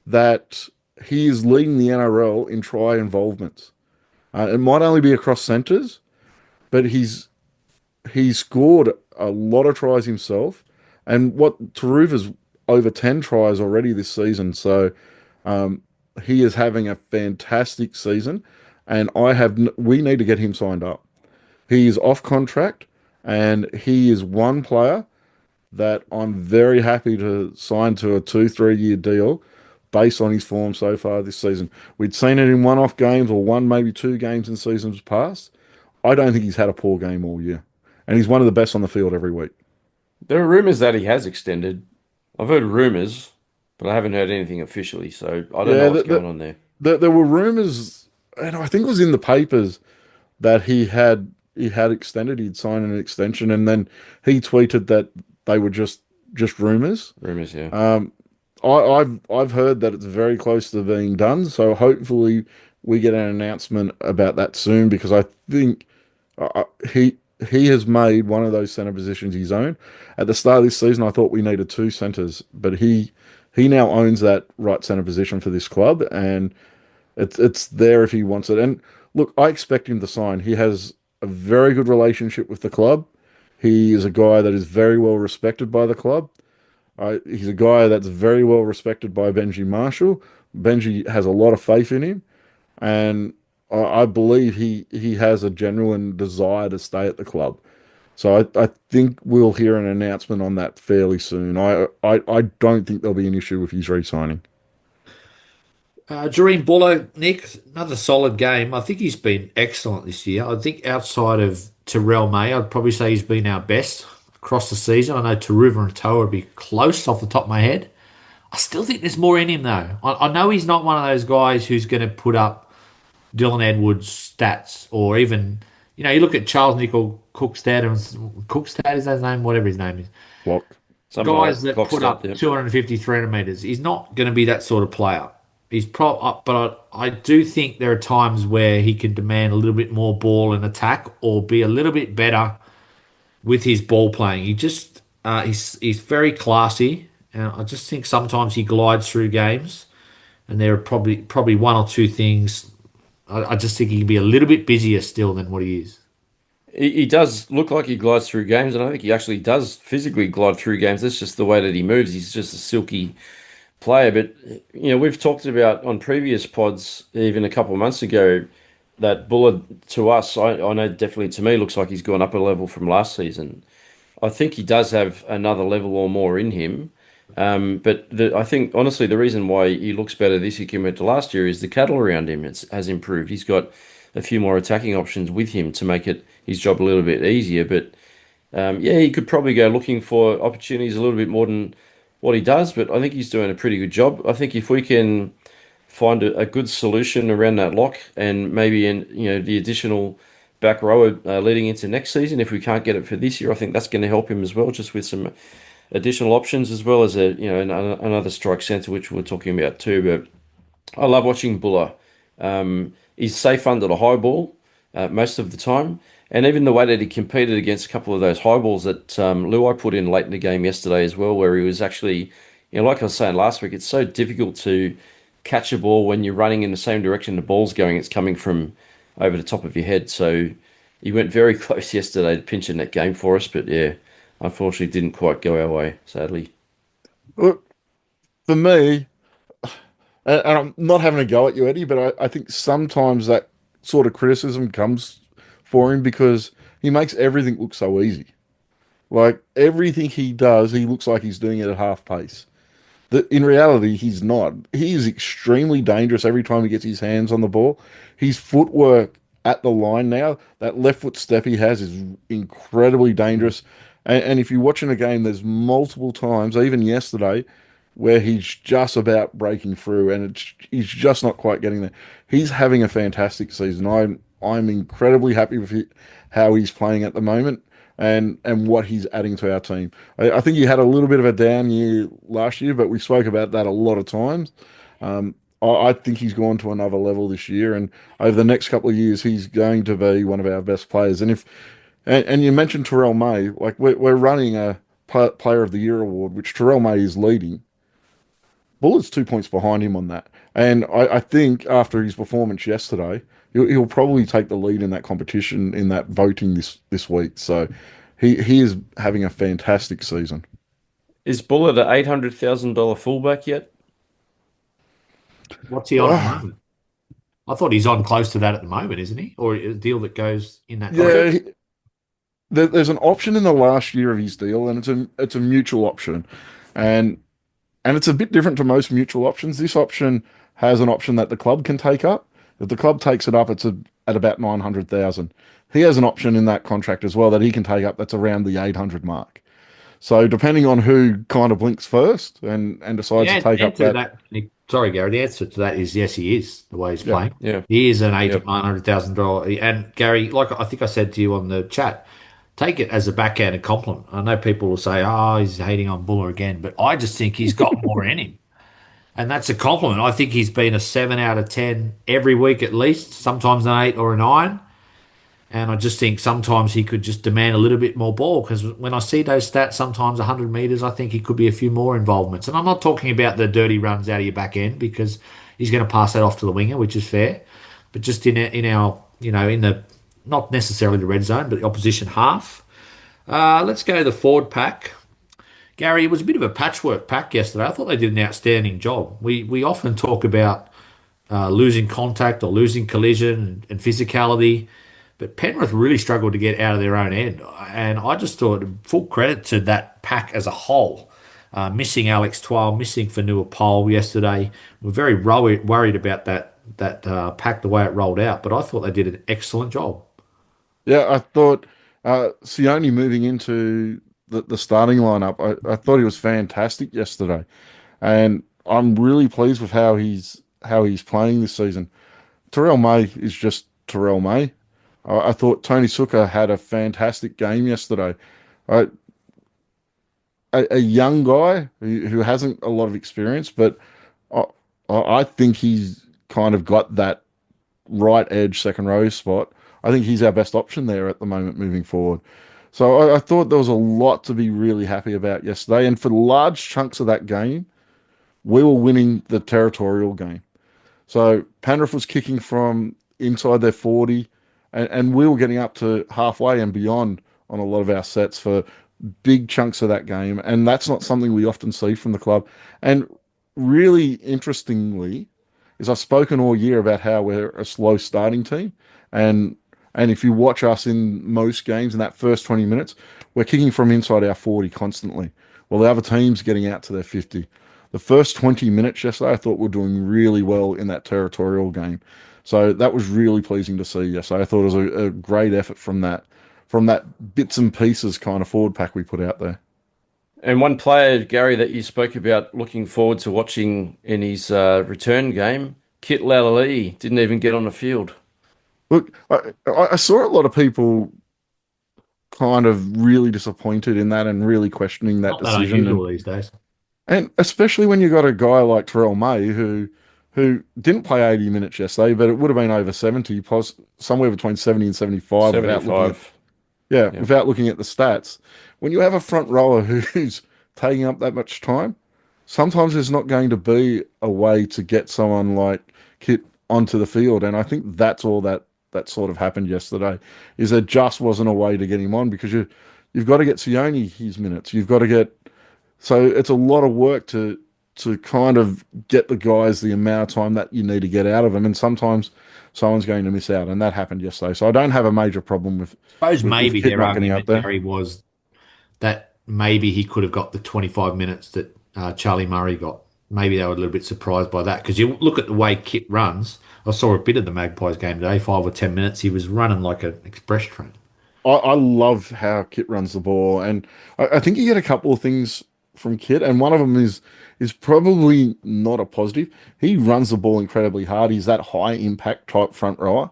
that he is leading the NRL in try involvements. It might only be across centres, but he's scored a lot of tries himself, and what Taruva's over 10 tries already this season. So um, he is having a fantastic season, and we need to get him signed up. He is off contract, and he is one player that I'm very happy to sign to a 2-3 year deal based on his form so far this season. We'd seen it in one-off games or one, maybe two games in seasons past. I don't think he's had a poor game all year. And he's one of the best on the field every week. There are rumors that he has extended. I've heard rumors, but I haven't heard anything officially, so I don't know Yeah, what's going on there. there were rumors, and I think it was in the papers that he had extended, he'd signed an extension, and then he tweeted that they were just rumors. Rumors, yeah. Um, I've heard that it's very close to being done, so hopefully we get an announcement about that soon because I think he has made one of those center positions his own. At the start of this season, I thought we needed two centers, but he now owns that right center position for this club, and it's there if he wants it. And look, I expect him to sign. He has a very good relationship with the club. He is a guy that is very well respected by the club. He's a guy that's very well respected by Benji Marshall. Benji has a lot of faith in him, and I believe he has a genuine desire to stay at the club. So I think we'll hear an announcement on that fairly soon. I don't think there'll be an issue with his re-signing. Doreen Buller, Nick, another solid game. I think he's been excellent this year. I think outside of Terrell May, I'd probably say he's been our best across the season. I know Taruva and Toa would be close off the top of my head. I still think there's more in him though. I know he's not one of those guys who's going to put up Dylan Edwards stats or even, you look at Charles Nickel Cookstad is that his name, whatever his name is. Block. Something like Guys that. that Clock put stop, up yeah. 250, 300 meters. He's not going to be that sort of player. But I do think there are times where he can demand a little bit more ball and attack or be a little bit better with his ball playing. He's very classy, and I just think sometimes he glides through games, and there are probably one or two things. I just think he can be a little bit busier still than what he is. He does look like he glides through games, and I think he actually does physically glide through games. That's just the way that he moves. He's just a silky player. But we've talked about on previous pods, even a couple of months ago, that Bullard to us, I know definitely to me looks like he's gone up a level from last season. I think he does have another level or more in him. But I think honestly the reason why he looks better this year compared to last year is the cattle around him has improved. He's got a few more attacking options with him to make it his job a little bit easier. But yeah, he could probably go looking for opportunities a little bit more than what he does. But I think he's doing a pretty good job. I think if we can find a good solution around that lock, and maybe the additional back rower leading into next season. If we can't get it for this year, I think that's going to help him as well, just with some additional options as well as another strike centre, which we're talking about too. But I love watching Buller. He's safe under the high ball most of the time. And even the way that he competed against a couple of those high balls that Luai put in late in the game yesterday as well, where he was actually, like I was saying last week, it's so difficult to catch a ball when you're running in the same direction the ball's going. It's coming from over the top of your head. So he went very close yesterday to pinching that game for us. But yeah, unfortunately, didn't quite go our way, sadly. Look, for me, and I'm not having a go at you, Eddie, but I think sometimes that sort of criticism comes for him because he makes everything look so easy. Like everything he does, he looks like he's doing it at half pace. That in reality, he's not. He is extremely dangerous every time he gets his hands on the ball. His footwork at the line now, that left foot step he has is incredibly dangerous. And if you're watching a game, there's multiple times, even yesterday, where he's just about breaking through and he's just not quite getting there. He's having a fantastic season. I'm incredibly happy with how he's playing at the moment and what he's adding to our team. I think he had a little bit of a down year last year, but we spoke about that a lot of times. I think he's gone to another level this year, and over the next couple of years, he's going to be one of our best players. And you mentioned Terrell May, like we're running a Player of the Year award, which Terrell May is leading. Bullett's 2 points behind him on that. And I think after his performance yesterday, he'll probably take the lead in that competition in that voting this week. So he is having a fantastic season. Is Buller the $800,000 fullback yet? What's he on at the Oh, moment? I thought he's on close to that at the moment, isn't he? Or a deal that goes in that yeah, direction. there's an option in the last year of his deal, and it's a mutual option, and and it's a bit different to most mutual options. This option has an option that the club can take up. If the club takes it up, at about 900,000. He has an option in that contract as well that he can take up that's around the 800 mark. So depending on who kind of blinks first and The decides to take up answer to that, that, Nick, sorry, Gary, the answer to that is yes, he is the way he's yeah, playing. Yeah. He is an Yep. $900,000. And Gary, like I think I said to you on the chat, take it as a backhanded compliment. I know people will say, oh, he's hating on Buller again, but I just think he's got more in him. And that's a compliment. I think he's been a 7 out of 10 every week at least, sometimes an 8 or a 9. And I just think sometimes he could just demand a little bit more ball because when I see those stats, sometimes 100 metres, I think he could be a few more involvements. And I'm not talking about the dirty runs out of your back end because he's going to pass that off to the winger, which is fair. But just in the not necessarily the red zone, but the opposition half. Let's go to the forward pack. Gary, it was a bit of a patchwork pack yesterday. I thought they did an outstanding job. We often talk about losing contact or losing collision and physicality. But Penrith really struggled to get out of their own end. And I just thought full credit to that pack as a whole. Missing Alex Twal, missing Fanua Pole yesterday. We're very worried about that pack, the way it rolled out. But I thought they did an excellent job. yeah, I thought Sione moving into the starting lineup, I thought he was fantastic yesterday, and I'm really pleased with how he's playing this season. Terrell May is just Terrell May. I thought Tony Suka had a fantastic game yesterday. Uh, a young guy who hasn't a lot of experience, but I, I think he's kind of got that right edge second row spot. I think he's our best option there at the moment moving forward. So I thought there was a lot to be really happy about yesterday. And for large chunks of that game, we were winning the territorial game. So Penrith was kicking from inside their 40, and we were getting up to halfway and beyond on a lot of our sets for big chunks of that game. And that's not something we often see from the club. And really interestingly, is I've spoken all year about how we're a slow starting team. And and if you watch us in most games in that first 20 minutes, we're kicking from inside our 40 constantly. Well, the other team's getting out to their 50. The first 20 minutes yesterday, I thought we are doing really well in that territorial game. So that was really pleasing to see yesterday. I thought it was a great effort from that bits and pieces kind of forward pack we put out there. And one player, Gary, that you spoke about looking forward to watching in his return game Kit Lalali didn't even get on the field. Look, I saw a lot of people kind of really disappointed in that and really questioning that Not that decision. unusual these days. And especially when you got a guy like Terrell May who didn't play 80 minutes yesterday, but it would have been over 70, somewhere between 70 and 75 without looking at 75. Yeah. without looking at the stats. When you have a front rower who's taking up that much time, sometimes there's not going to be a way to get someone like Kit onto the field. And I think that's all that sort of happened yesterday, is there just wasn't a way to get him on because you've got to get Sione his minutes. You've got to get so it's a lot of work to kind of get the guys the amount of time that you need to get out of them, and sometimes someone's going to miss out, and that happened yesterday. So I don't have a major problem Suppose with maybe Kit their not getting up argument, there. Gary, was that maybe he could have got the 25 minutes that Charlie Murray got. Maybe they were a little bit surprised by that because you look at the way Kit runs. I saw a bit of the Magpies game today, 5 or 10 minutes. He was running like an express train. I love how Kit runs the ball, and I think you get a couple of things from Kit, and one of them is probably not a positive. He runs the ball incredibly hard. He's that high impact type front rower,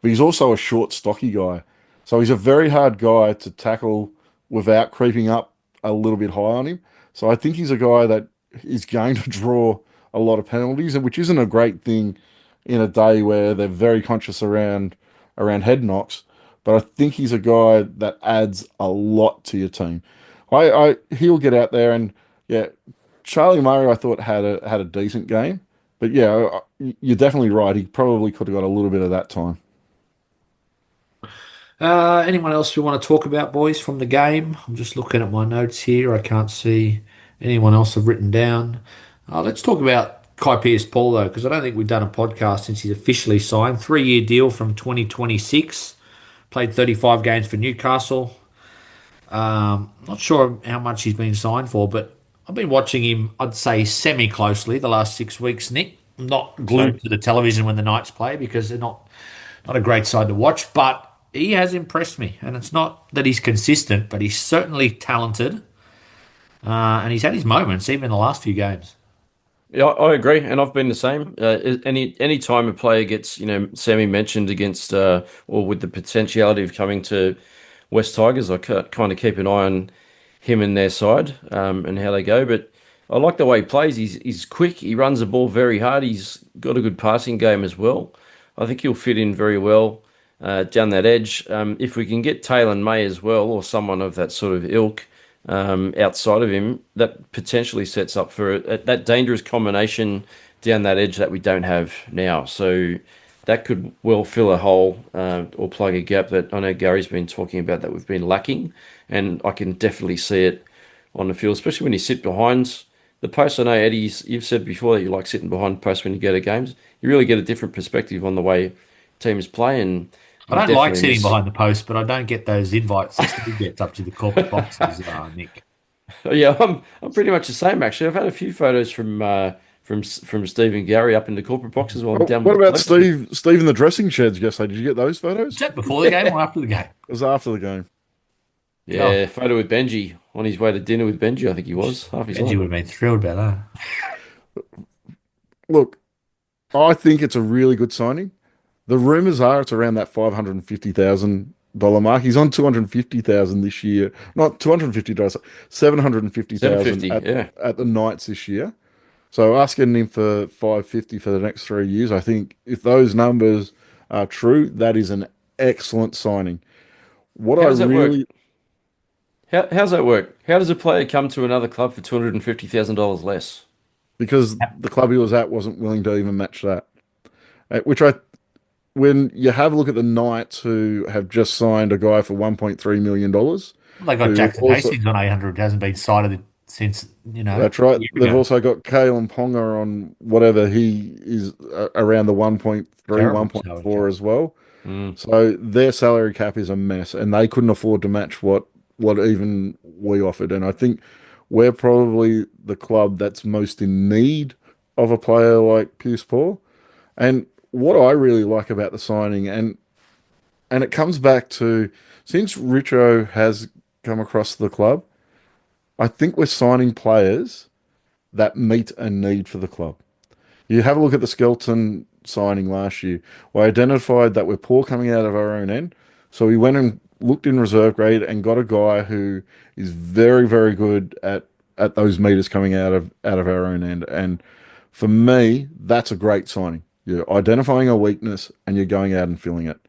but he's also a short, stocky guy. So he's a very hard guy to tackle without creeping up a little bit high on him. So I think he's a guy that is going to draw a lot of penalties, and which isn't a great thing in a day where they're very conscious around head knocks. But I think he's a guy that adds a lot to your team. He'll get out there and yeah, Charlie Murray I thought had a decent game, but yeah, you're definitely right. He probably could have got a little bit of that time. Anyone else we want to talk about, boys, from the game? I'm just looking at my notes here. I can't see anyone else I've written down. Let's talk about Kai Pearce-Paul, though, because I don't think we've done a podcast since he's officially signed. 3-year deal from 2026. Played 35 games for Newcastle. Not sure how much he's been signed for, but I've been watching him, I'd say, semi-closely the last 6 weeks, Nick. I'm not Same. glued to the television when the Knights play because they're not a great side to watch, but he has impressed me. And it's not that he's consistent, but he's certainly talented. And he's had his moments, even in the last few games. Yeah, I agree, and I've been the same. Any time a player gets, Sammy mentioned against or with the potentiality of coming to West Tigers, I kind of keep an eye on him and their side and how they go. But I like the way he plays. He's quick. He runs the ball very hard. He's got a good passing game as well. I think he'll fit in very well down that edge. If we can get Taylor May as well, or someone of that sort of ilk outside of him, that potentially sets up for that dangerous combination down that edge that we don't have now. So that could well fill a hole or plug a gap that I know Gary's been talking about that we've been lacking, and I can definitely see it on the field, especially when you sit behind the post. I know Eddie's. You've said before that you like sitting behind the post when you go to games. You really get a different perspective on the way teams play, and I you don't like definitely sitting miss. behind the post, but I don't get those invites that Steve gets up to the corporate boxes, Nick. Yeah, I'm pretty much the same actually. I've had a few photos from Steve and Gary up in the corporate boxes while I'm Oh, down with what the about blokes. Steve in the dressing sheds yesterday? Did you get those Is photos? that before the game or after the game? It was after the game. Oh, Yeah, photo with Benji on his way to dinner with Benji. I think he was half his Benji life. would have been thrilled about that. Look, I think it's a really good signing. The rumors are it's around that $550,000 mark. He's on 250,000 this year. Not $250, 750,000 750. Yeah. at the Knights this year. So us getting him for 550 for the next 3 years, I think if those numbers are true, that is an excellent signing. What How I does that work? really How's that work? How does a player come to another club for $250,000 less? because the club he was at wasn't willing to even match that. Which I when you have a look at the Knights who have just signed a guy for $1.3 million, Well, they got who Jackson also Hastings on 800. Hasn't been sighted since, that's a right. year They've ago. also got Kalen Ponga on whatever he is around the 1.3, Terrible salary 1.4 cap. as well. Mm. So their salary cap is a mess, and they couldn't afford to match what even we offered. And I think we're probably the club that's most in need of a player like Pierce Paul. And what I really like about the signing, and it comes back to since Richo has come across the club, I think we're signing players that meet a need for the club. You have a look at the Skelton signing last year. We identified that we're poor coming out of our own end. So we went and looked in reserve grade and got a guy who is very, very good at those meters coming out of our own end. And for me, that's a great signing. You're identifying a weakness and you're going out and filling it.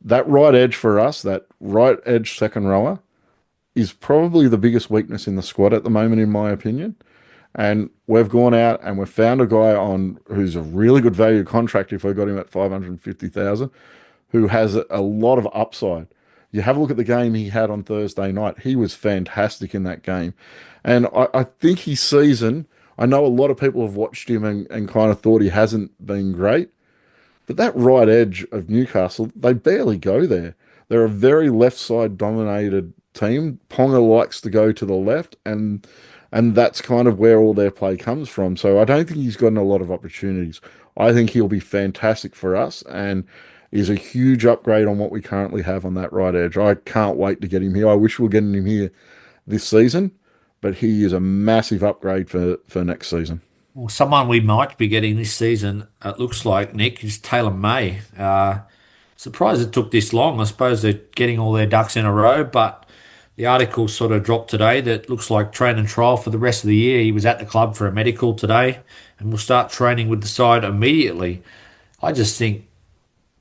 That right edge for us, that right edge second rower, is probably the biggest weakness in the squad at the moment, in my opinion. And we've gone out and we've found a guy on who's a really good value contract if we got him at 550,000, who has a lot of upside. You have a look at the game he had on Thursday night. He was fantastic in that game. And I think his season, I know a lot of people have watched him and kind of thought he hasn't been great. But that right edge of Newcastle, they barely go there. They're a very left side dominated team. Ponga likes to go to the left, and that's kind of where all their play comes from. So I don't think he's gotten a lot of opportunities. I think he'll be fantastic for us and is a huge upgrade on what we currently have on that right edge. I can't wait to get him here. I wish we were getting him here this season, but he is a massive upgrade for next season. Well, someone we might be getting this season, it looks like, Nick, is Taylor May. Surprised it took this long. I suppose they're getting all their ducks in a row, but the article sort of dropped today that looks like train and trial for the rest of the year. He was at the club for a medical today and will start training with the side immediately. I just think,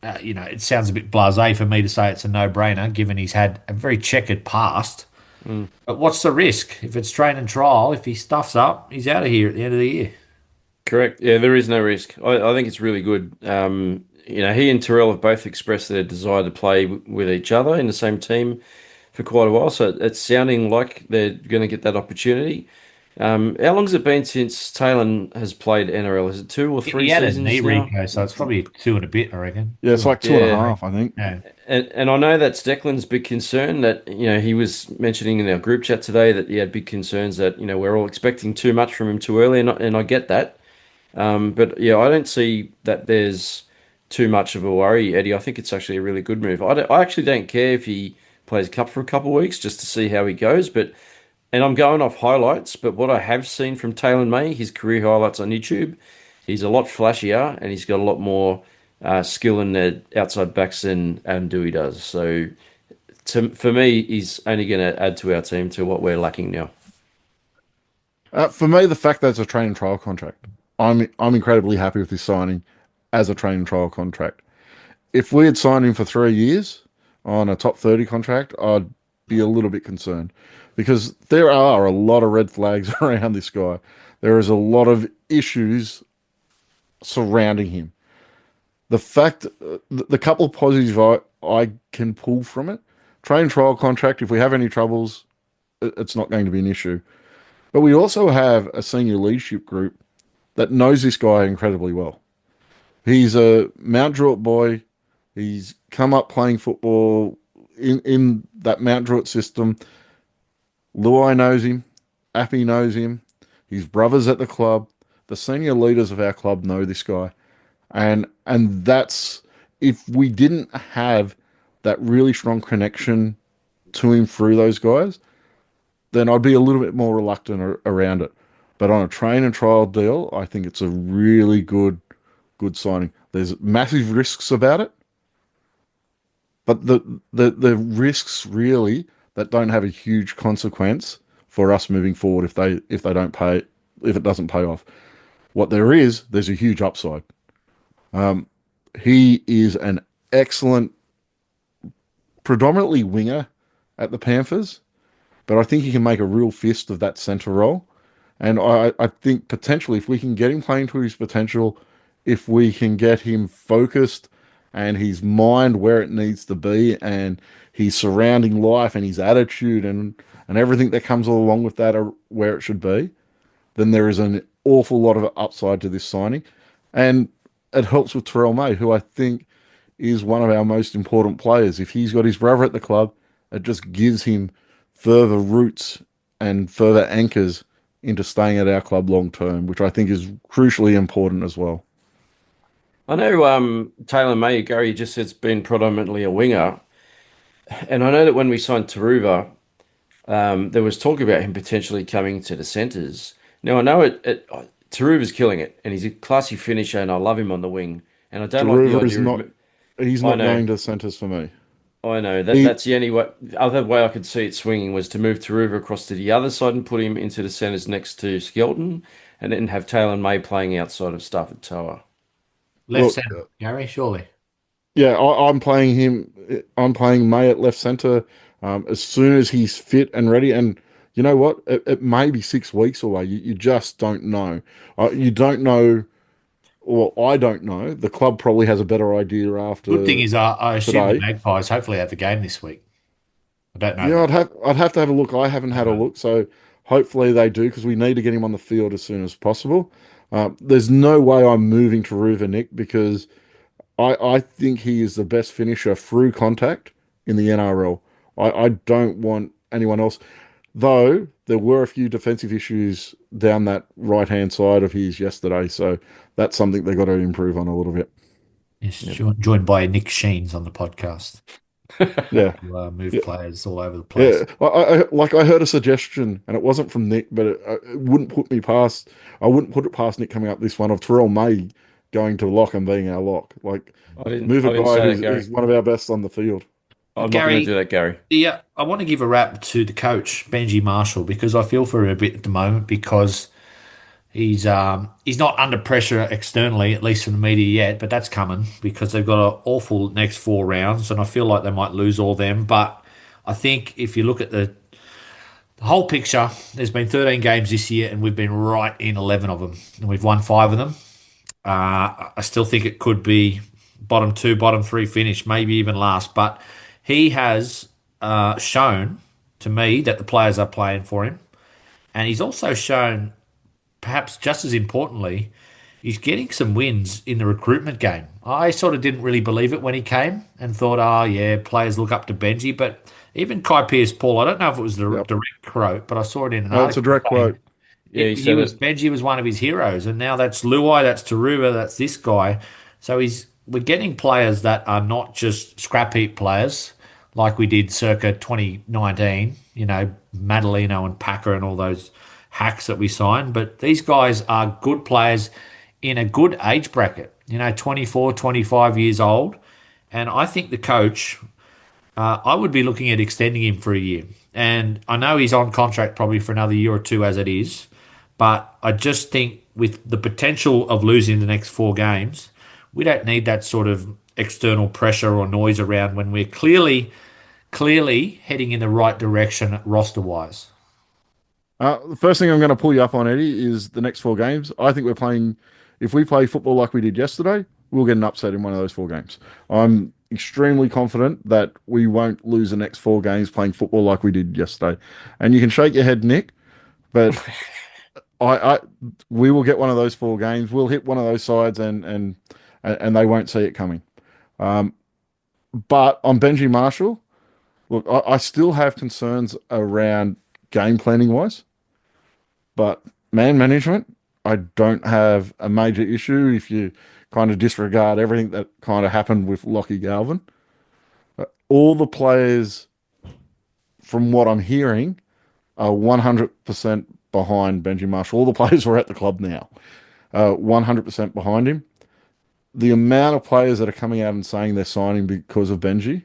it sounds a bit blasé for me to say it's a no-brainer, given he's had a very checkered past. Mm. But what's the risk? If it's train and trial, if he stuffs up, he's out of here at the end of the year. Correct. Yeah, there is no risk. I think it's really good. He and Terrell have both expressed their desire to play with each other in the same team for quite a while. So it's sounding like they're going to get that opportunity. How long has it been since Taylor has played NRL? Is it two or He three had a knee seasons now? reco, so it's probably two and a bit, I reckon. Yeah, it's Two like two and a Yeah. half, I think. and, And I know that's Declan's big concern that, he was mentioning in our group chat today that he had big concerns that, we're all expecting too much from him too early, and I get that. But yeah, I don't see that there's too much of a worry, Eddie. I think it's actually a really good move. I actually don't care if he plays cup for a couple of weeks just to see how he goes. And I'm going off highlights, but what I have seen from Taylor May, his career highlights on YouTube, he's a lot flashier and he's got a lot more skill in the outside backs than Adam Dewey does. So for me, he's only going to add to our team to what we're lacking now. For me, the fact that it's a train and trial contract, I'm incredibly happy with this signing as a train and trial contract. If we had signed him for 3 years on a top 30 contract, I'd be a little bit concerned because there are a lot of red flags around this guy. There is a lot of issues surrounding him. The fact, the couple of positives I can pull from it, train and trial contract, if we have any troubles, it's not going to be an issue. But we also have a senior leadership group that knows this guy incredibly well. He's a Mount Druitt boy. He's come up playing football in that Mount Druitt system. Luai knows him. Appy knows him. His brothers at the club. The senior leaders of our club know this guy. And that's, if we didn't have that really strong connection to him through those guys, then I'd be a little bit more reluctant around it. But on a train and trial deal, I think it's a really good signing. There's massive risks about it, but the risks really that don't have a huge consequence for us moving forward if they don't pay, if it doesn't pay off. What there's a huge upside. He is an excellent, predominantly winger at the Panthers, but I think he can make a real fist of that centre role. And I think potentially, if we can get him playing to his potential, if we can get him focused and his mind where it needs to be, and his surrounding life and his attitude and everything that comes along with that are where it should be, then there is an awful lot of upside to this signing. And it helps with Terrell May, who I think is one of our most important players. If he's got his brother at the club, it just gives him further roots and further anchors into staying at our club long term, which I think is crucially important as well. I know Taylor May, Gary just said it's been predominantly a winger. And I know that when we signed Taruva, there was talk about him potentially coming to the centres. Now I know Taruva's killing it, and he's a classy finisher, and I love him on the wing. And I don't like the Daruva is idea of. not. He's I not know, going to centres for me. I know that He, that's the only way. The other way I could see it swinging was to move Taruva across to the other side and put him into the centres next to Skelton, and then have Taylor May playing outside of stuff at Toa. Left look, centre, Gary, surely. yeah, I'm playing him. I'm playing May at left centre as soon as he's fit and ready. And you know what? It may be 6 weeks away. You just don't know. You don't know. Well, I don't know. The club probably has a better idea Good thing after is, I assume the today. Magpies hopefully have the game this week. I don't know Yeah, though. I'd have to have a look. I haven't had a Okay. look, so hopefully they do because we need to get him on the field as soon as possible. There's no way I'm moving to Ruva Nick because I think he is the best finisher through contact in the NRL. I don't want anyone else, though there were a few defensive issues down that right-hand side of his yesterday, so that's something they've got to improve on a little bit. Yes, Yep. joined by Nick Sheens on the podcast. Yeah. Who, move Yeah. players all over the Yeah, place. I heard a suggestion, and it wasn't from Nick, but it wouldn't put me past. I wouldn't put it past Nick coming up this one of Terrell May going to lock and being our lock. Like, move a I didn't guy say that, who's Gary. one of our best on the field. I'm not going to do Gary, that, Gary. yeah, I want to give a rap to the coach, Benji Marshall, because I feel for him a bit at the moment because he's not under pressure externally, at least from the media yet, but that's coming because they've got an awful next 4 rounds, and I feel like they might lose all them. But I think if you look at the whole picture, there's been 13 games this year, and we've been right in 11 of them, and we've won 5 of them. I still think it could be bottom two, bottom three finish, maybe even last. But he has shown to me that the players are playing for him, and he's also shown, perhaps just as importantly, he's getting some wins in the recruitment game. I sort of didn't really believe it when he came and thought, oh, yeah, players look up to Benji. But even Kai Pearce-Paul, I don't know if it was the Yep. direct quote, but I saw it in an It's a article direct saying quote. Yeah, he he said was it. Benji was one of his heroes, and now that's Luai, that's Taruva, that's this guy. So we're getting players that are not just scrap heap players like we did circa 2019. You know, Madalino and Packer and all those hacks that we signed, but these guys are good players in a good age bracket. You know, 24, 25 years old, and I think the coach. I would be looking at extending him for a year. And I know he's on contract probably for another year or two as it is, but I just think with the potential of losing the next 4 games, we don't need that sort of external pressure or noise around when we're clearly heading in the right direction roster wise. The first thing I'm going to pull you up on, Eddie, is the next 4 games. I think we're playing. If we play football like we did yesterday, we'll get an upset in one of those 4 games. I'm extremely confident that we won't lose the next 4 games playing football like we did yesterday. And you can shake your head, Nick, but I we will get one of those 4 games. We'll hit one of those sides, and they won't see it coming. Um, but on Benji Marshall, look, I still have concerns around game planning wise. But man management, I don't have a major issue if you kind of disregard everything that kind of happened with Lockie Galvin. All the players, from what I'm hearing, are 100% behind Benji Marshall. All the players are at the club now, 100% behind him. The amount of players that are coming out and saying they're signing because of Benji,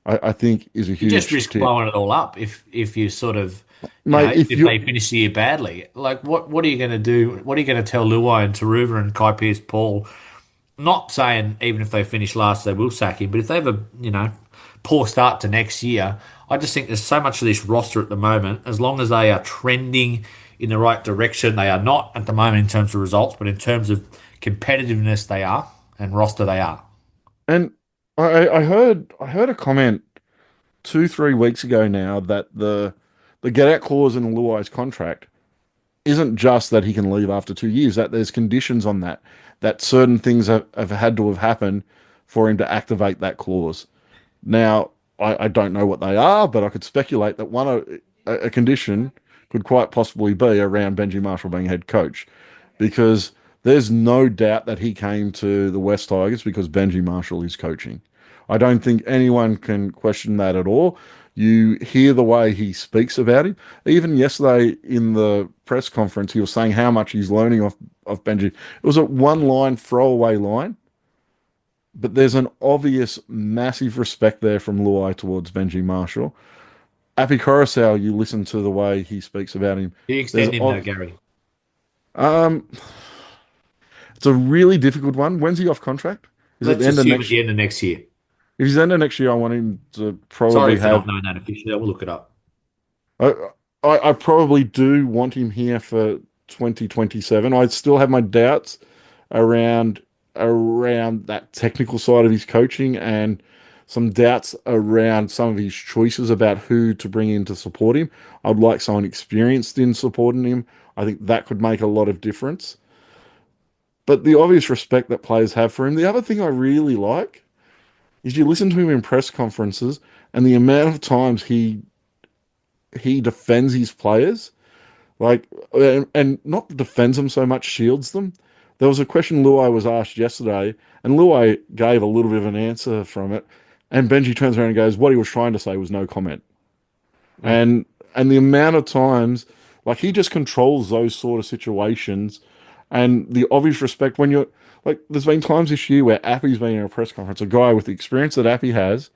I think is a You just huge risk tip. blowing it all up if you sort of, Mate, if if you they finish the year badly. Like, what are you going to do? What are you going to tell Luai and Taruva and Kai Pearce-Paul? Not saying even if they finish last, they will sack him, but if they have a poor start to next year, I just think there's so much of this roster at the moment. As long as they are trending in the right direction, they are not at the moment in terms of results, but in terms of competitiveness, they are, and roster, they are. and I heard a comment 2, 3 weeks ago now that the get out clause in Luai's contract isn't just that he can leave after 2 years, that there's conditions on that certain things have had to have happened for him to activate that clause. Now, I don't know what they are, but I could speculate that a condition could quite possibly be around Benji Marshall being head coach, because there's no doubt that he came to the West Tigers because Benji Marshall is coaching. I don't think anyone can question that at all. You hear the way he speaks about him. Even yesterday in the press conference, he was saying how much he's learning off of Benji. It was a one line throwaway line, but there's an obvious massive respect there from Luai towards Benji Marshall. Api Coruscant, you listen to the way he speaks about him. Do you There's extend him though, Gary? um, it's a really difficult one. When's he off contract? Is it the Let's end of assume at next? the end of next year. If he's end of next year, I want him to Sorry probably for not have. knowing that officially. I will look it up. I, I probably do want him here for 2027. I still have my doubts around that technical side of his coaching and some doubts around some of his choices about who to bring in to support him. I'd like someone experienced in supporting him. I think that could make a lot of difference. But the obvious respect that players have for him. The other thing I really like is you listen to him in press conferences and the amount of times he defends his players, like, and not defends them so much, shields them. There was a question Luai was asked yesterday, and Luai gave a little bit of an answer from it, and Benji turns around and goes, "What he was trying to say was no comment." Mm. And the amount of times, like, he just controls those sort of situations, and the obvious respect when you're like, there's been times this year where Appy's been in a press conference, a guy with the experience that Appy has,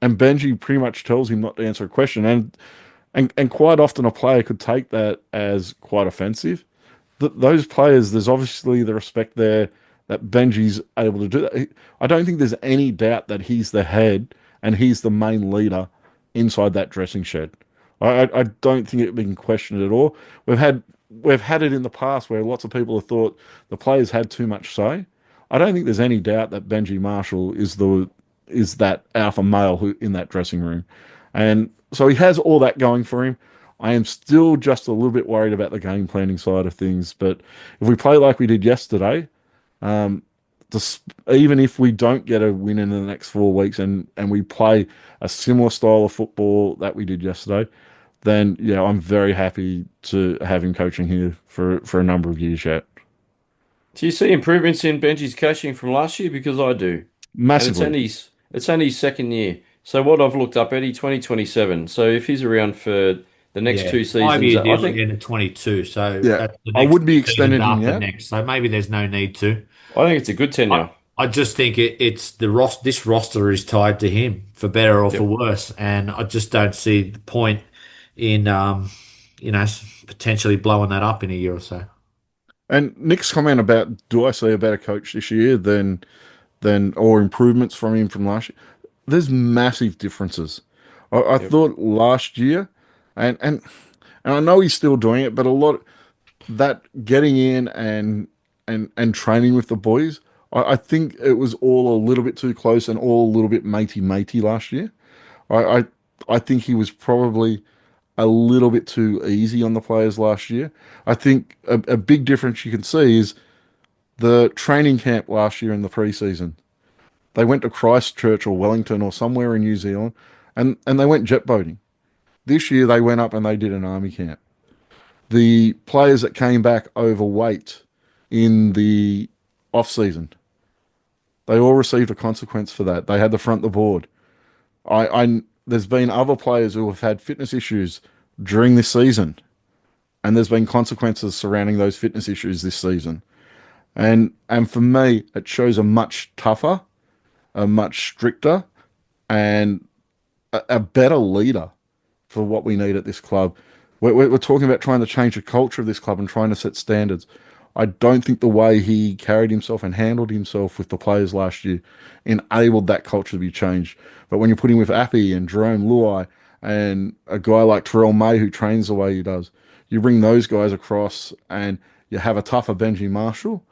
and Benji pretty much tells him not to answer a question, and quite often a player could take that as quite offensive. Those players, there's obviously the respect there that Benji's able to do that. I don't think there's any doubt that he's the head and he's the main leader inside that dressing shed. I don't think it being questioned at all. We've had it in the past where lots of people have thought the players had too much say. I don't think there's any doubt that Benji Marshall is that alpha male who in that dressing room. And so he has all that going for him. I am still just a little bit worried about the game planning side of things. But if we play like we did yesterday, um, even if we don't get a win in the next 4 weeks and we play a similar style of football that we did yesterday, then yeah, I'm very happy to have him coaching here for a number of years yet. Do you see improvements in Benji's coaching from last year? Because I do. And Massively. it's only his second year. So what I've looked up, Eddie, 2027. So if he's around for the next Yeah, two seasons, 5 year I deal at think the end of 22. So Yeah, that's the I next would be seasons extending him after yet. next. So maybe there's no need to. I think it's a good I, tenure. I just think it's the this roster is tied to him for better or for Yep. worse, and I just don't see the point in potentially blowing that up in a year or so. And Nick's comment about do I see a better coach this year than or improvements from him from last year? There's massive differences. I Yep. thought last year, and and and I know he's still doing it, but a lot that getting in and training with the boys, I think it was all a little bit too close and all a little bit matey last year. I I, I think he was probably a little bit too easy on the players last year. I think a big difference you can see is the training camp last year in the preseason. They went to Christchurch or Wellington or somewhere in New Zealand and they went jet boating. This year they went up and they did an army camp. The players that came back overweight in the off season, they all received a consequence for that. They had to front the board. I there's been other players who have had fitness issues during this season, and there's been consequences surrounding those fitness issues this season. And for me, it shows a much tougher, a much stricter, and a better leader for what we need at this club. We're talking about trying to change the culture of this club and trying to set standards. I don't think the way he carried himself and handled himself with the players last year enabled that culture to be changed. But when you're putting with Appy and Jerome Luai and a guy like Terrell May who trains the way he does, you bring those guys across and you have a tougher Benji Marshall,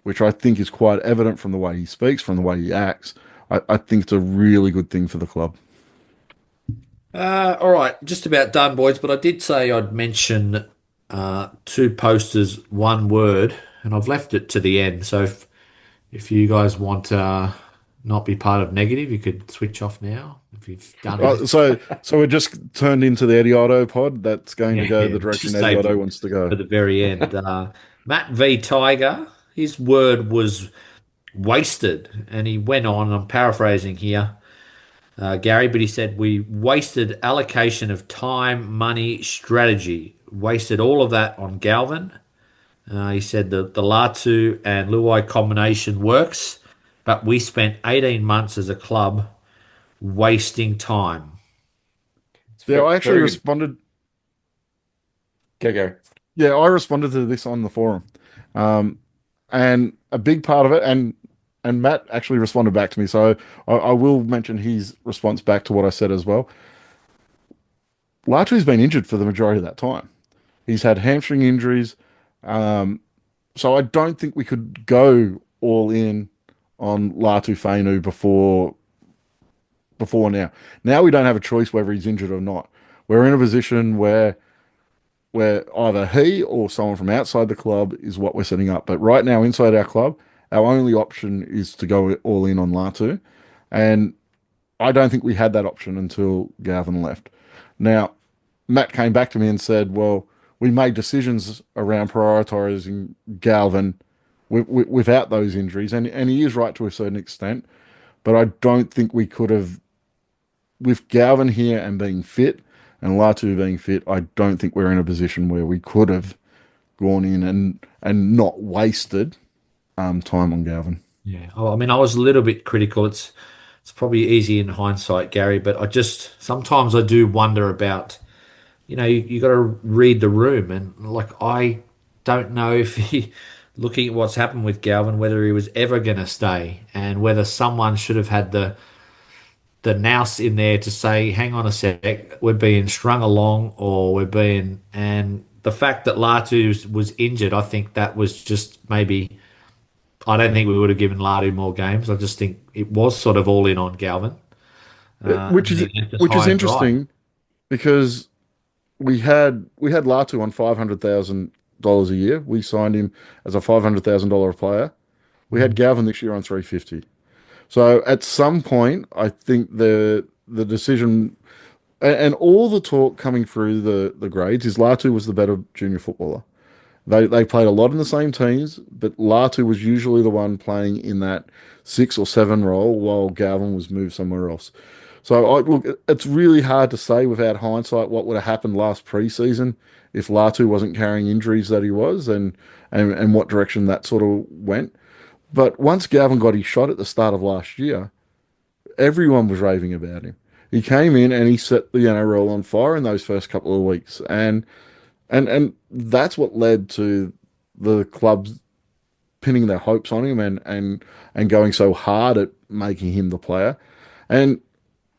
which I think is quite evident from the way he speaks, from the way he acts. I think it's a really good thing for the club. All right, just about done, boys. But I did say I'd mention two posters, one word, and I've left it to the end. So if you guys want to not be part of negative, you could switch off now if you've done it. So we're just turned into the Eddie Otto pod that's going to go Yeah, the direction just Eddie save Otto wants to for go. the very end. Matt V Tiger, his word was wasted, and he went on. I'm paraphrasing here. Gary, but he said we wasted allocation of time, money, strategy, wasted all of that on Galvin. He said the Latu and Luai combination works, but we spent 18 months as a club wasting time. It's Yeah, I actually very good. responded. Go, go. Yeah, I responded to this on the forum, um, and a big part of it, and Matt actually responded back to me. So I will mention his response back to what I said as well. Latu's been injured for the majority of that time. He's had hamstring injuries, um, so I don't think we could go all in on Latu Fainu before now. Now we don't have a choice whether he's injured or not. We're in a position where either he or someone from outside the club is what we're setting up. But right now, inside our club, our only option is to go all in on Latu. And I don't think we had that option until Gavin left. Now, Matt came back to me and said, well, we made decisions around prioritising Galvin without those injuries. And he is right to a certain extent. But I don't think we could have, with Galvin here and being fit and Latu being fit, I don't think we're in a position where we could have gone in and not wasted time on Galvin. Yeah. Oh, I mean, I was a little bit critical. It's probably easy in hindsight, Gary, but I just sometimes I do wonder about, you got to read the room, and like I don't know if he, looking at what's happened with Galvin, whether he was ever going to stay, and whether someone should have had the nous in there to say, hang on a sec, we're being strung along, or we're being, and the fact that Latu was injured, I think that was just maybe. I don't think we would have given Ladu more games. I just think it was sort of all in on Galvin, Which and then is he left us which high is and dry. interesting because we had Latu on $500,000 a year. We signed him as a $500,000 player. We had Mm. Galvin this year on 350. So at some point, I think the decision and all the talk coming through the grades is Latu was the better junior footballer. They played a lot in the same teams, but Latu was usually the one playing in that 6 or 7 role while Galvin was moved somewhere else. So look, it's really hard to say without hindsight what would have happened last preseason if Latu wasn't carrying injuries that he was, and what direction that sort of went. But once Galvin got his shot at the start of last year, everyone was raving about him. He came in and he set the NRL on fire in those first couple of weeks, and that's what led to the clubs pinning their hopes on him and going so hard at making him the player. And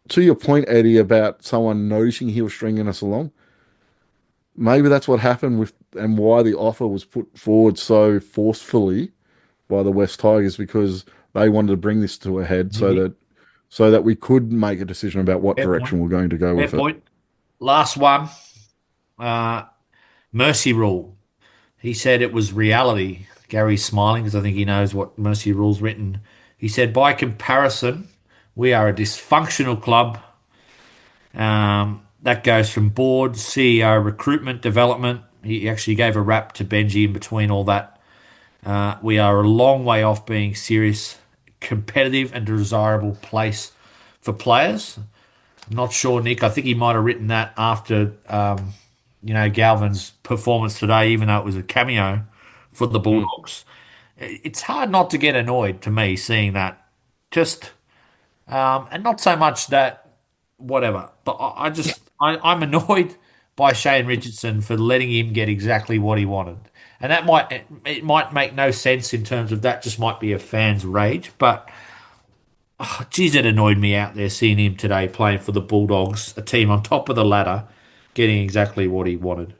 to your point, Eddie, about someone noticing he was stringing us along, maybe that's what happened with and why the offer was put forward so forcefully by the West Tigers because they wanted to bring this to a head Maybe. so that we could make a decision about what Fair point. direction we're going to go Fair with it. point. Last one. Uh, Mercy rule. He said it was reality. Gary's smiling because I think he knows what mercy rule's written. He said, by comparison, we are a dysfunctional club. That goes from board, CEO, recruitment, development. He actually gave a rap to Benji in between all that. We are a long way off being serious, competitive, and desirable place for players. I'm not sure, Nick. I think he might have written that after, Galvin's performance today, even though it was a cameo for the Mm. Bulldogs. It's hard not to get annoyed to me seeing that. Just, and not so much that, whatever, but I'm annoyed by Shane Richardson for letting him get exactly what he wanted. And it might make no sense in terms of that just might be a fan's rage, but geez, it annoyed me out there seeing him today playing for the Bulldogs, a team on top of the ladder, getting exactly what he wanted.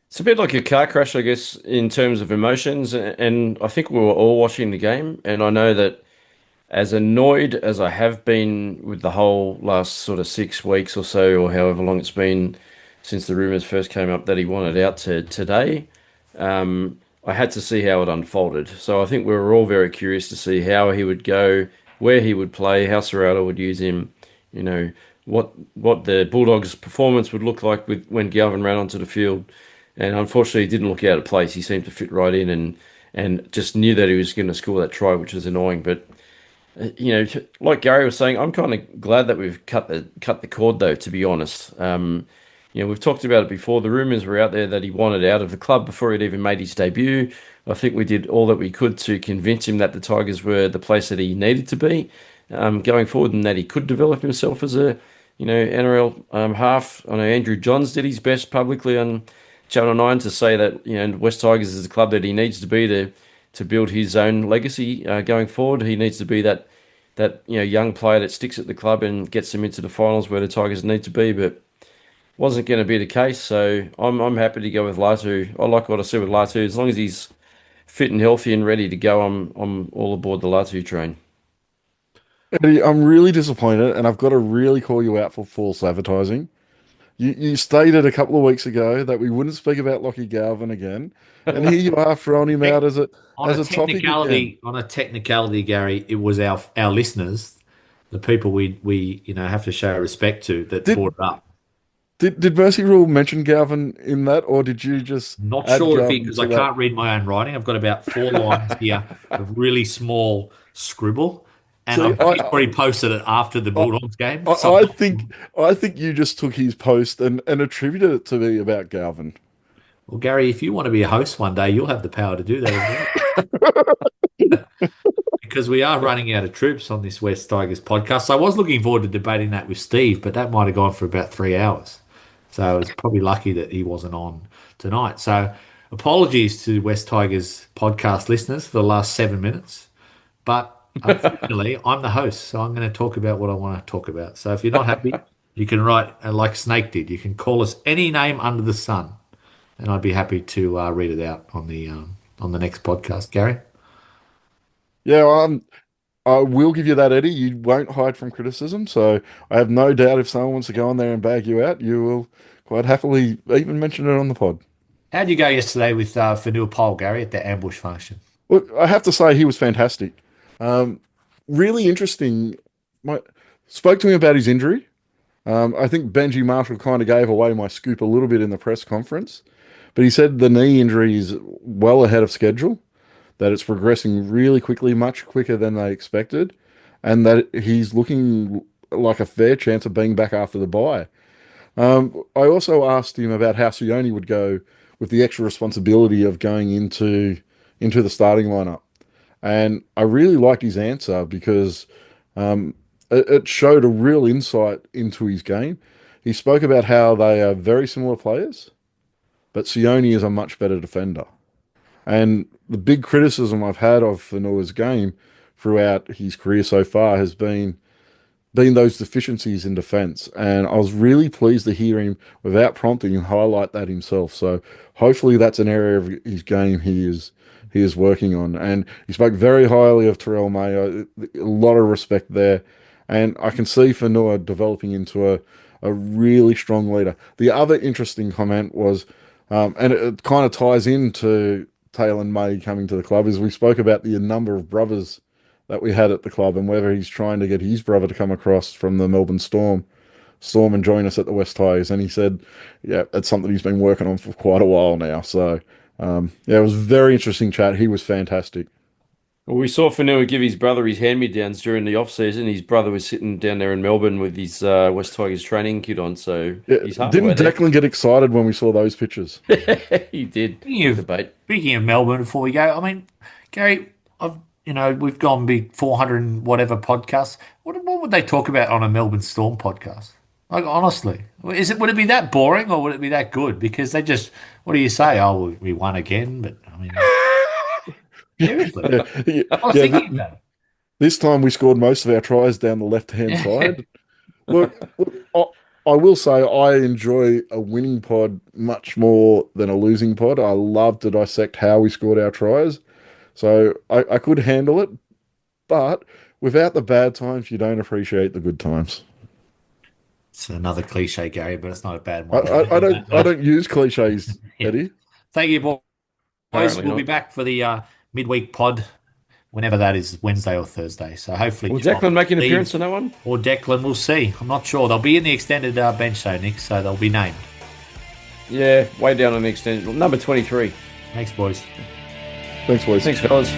It's a bit like a car crash, I guess, in terms of emotions. And I think we were all watching the game. And I know that as annoyed as I have been with the whole last sort of 6 weeks or so, or however long it's been since the rumours first came up that he wanted out to today, I had to see how it unfolded. So I think we were all very curious to see how he would go, where he would play, how Serrato would use him, you know, what the Bulldogs' performance would look like with when Galvin ran onto the field. And unfortunately, he didn't look out of place. He seemed to fit right in and just knew that he was going to score that try, which was annoying. But like Gary was saying, I'm kind of glad that we've cut the cord, though. To be honest, we've talked about it before. The rumours were out there that he wanted out of the club before he'd even made his debut. I think we did all that we could to convince him that the Tigers were the place that he needed to be going forward, and that he could develop himself as a, NRL half. I know Andrew Johns did his best publicly on Channel 9 to say that, West Tigers is the club that he needs to be to build his own legacy going forward. He needs to be that young player that sticks at the club and gets them into the finals where the Tigers need to be, but wasn't going to be the case. So I'm happy to go with Latu. I like what I see with Latu. As long as he's fit and healthy and ready to go, I'm all aboard the Latu train. Eddie, I'm really disappointed, and I've got to really call you out for false advertising. You stated a couple of weeks ago that we wouldn't speak about Lockie Galvin again, and here you are throwing him out as a On a as a topic again. technicality, Gary, it was our listeners, the people we have to show respect to, that Did brought it up. did Mercy Rule mention Galvin in that, or did you just Not add sure if Galvin because I to that? can't read my own writing. I've got about 4 lines here of really small scribble, and See, I've already posted it after the I, Bulldogs game. So, I think you just took his post and attributed it to me about Galvin. well, Gary, if you want to be a host one day, you'll have the power to do that as well. Because we are running out of troops on this West Tigers podcast. So I was looking forward to debating that with Steve, but that might have gone for about 3 hours. So I was probably lucky that he wasn't on tonight. So apologies to West Tigers podcast listeners for the last 7 minutes. But unfortunately, I'm the host, so I'm going to talk about what I want to talk about. So if you're not happy, you can write like Snake did. You can call us any name under the sun, and I'd be happy to read it out on the next podcast, Gary. Yeah, I will give you that, Eddie. You won't hide from criticism, so I have no doubt if someone wants to go on there and bag you out, you will quite happily even mention it on the pod. How'd you go yesterday with Fanua Pole, Gary, at the ambush function? Look, I have to say he was fantastic. Um, Really interesting. My Spoke to him about his injury. I think Benji Marshall kind of gave away my scoop a little bit in the press conference, but he said the knee injury is well ahead of schedule, that it's progressing really quickly, much quicker than they expected, and that he's looking like a fair chance of being back after the bye. I also asked him about how Sione would go with the extra responsibility of going into the starting lineup. And I really liked his answer because it showed a real insight into his game. He spoke about how they are very similar players, but Sione is a much better defender. And the big criticism I've had of Fanua's game throughout his career so far has been those deficiencies in defence. And I was really pleased to hear him, without prompting him, highlight that himself. So hopefully that's an area of his game he is working on. And he spoke very highly of Terrell May. A lot of respect there. And I can see Fanua developing into a really strong leader. The other interesting comment was, and it kind of ties into Taylor May coming to the club, is we spoke about the number of brothers that we had at the club and whether he's trying to get his brother to come across from the Melbourne Storm and join us at the West Tigers. And he said, yeah, it's something he's been working on for quite a while now. So, yeah, it was a very interesting chat. He was fantastic. Well, we saw Fanua give his brother his hand-me-downs during the off-season. His brother was sitting down there in Melbourne with his West Tigers training kit on, so Yeah, he's halfway didn't there. Declan get excited when we saw those pictures? He did. Speaking of, Debate. speaking of Melbourne, before we go, I mean, Gary, we've gone big 400 and whatever podcasts. What would they talk about on a Melbourne Storm podcast? Like, honestly, would it be that boring or would it be that good? Because they just, what do you say? Oh, we won again, but I mean, seriously, Yeah, yeah, I was yeah, thinking about it. this time we scored most of our tries down the left-hand side. Look, I will say I enjoy a winning pod much more than a losing pod. I love to dissect how we scored our tries. So I could handle it, but without the bad times, you don't appreciate the good times. It's another cliche, Gary, but it's not a bad I, one. I don't use cliches, Yeah. Eddie. Thank you, boys. Apparently We'll be not. back for the midweek pod, whenever that is, Wednesday or Thursday. So hopefully, Will Declan make an Steve appearance on that one? or Declan, we'll see. I'm not sure. They'll be in the extended bench, though, Nick, so they'll be named. Yeah, way down on the extended. Number 23. Thanks, boys. Thanks, boys. Thanks, fellas.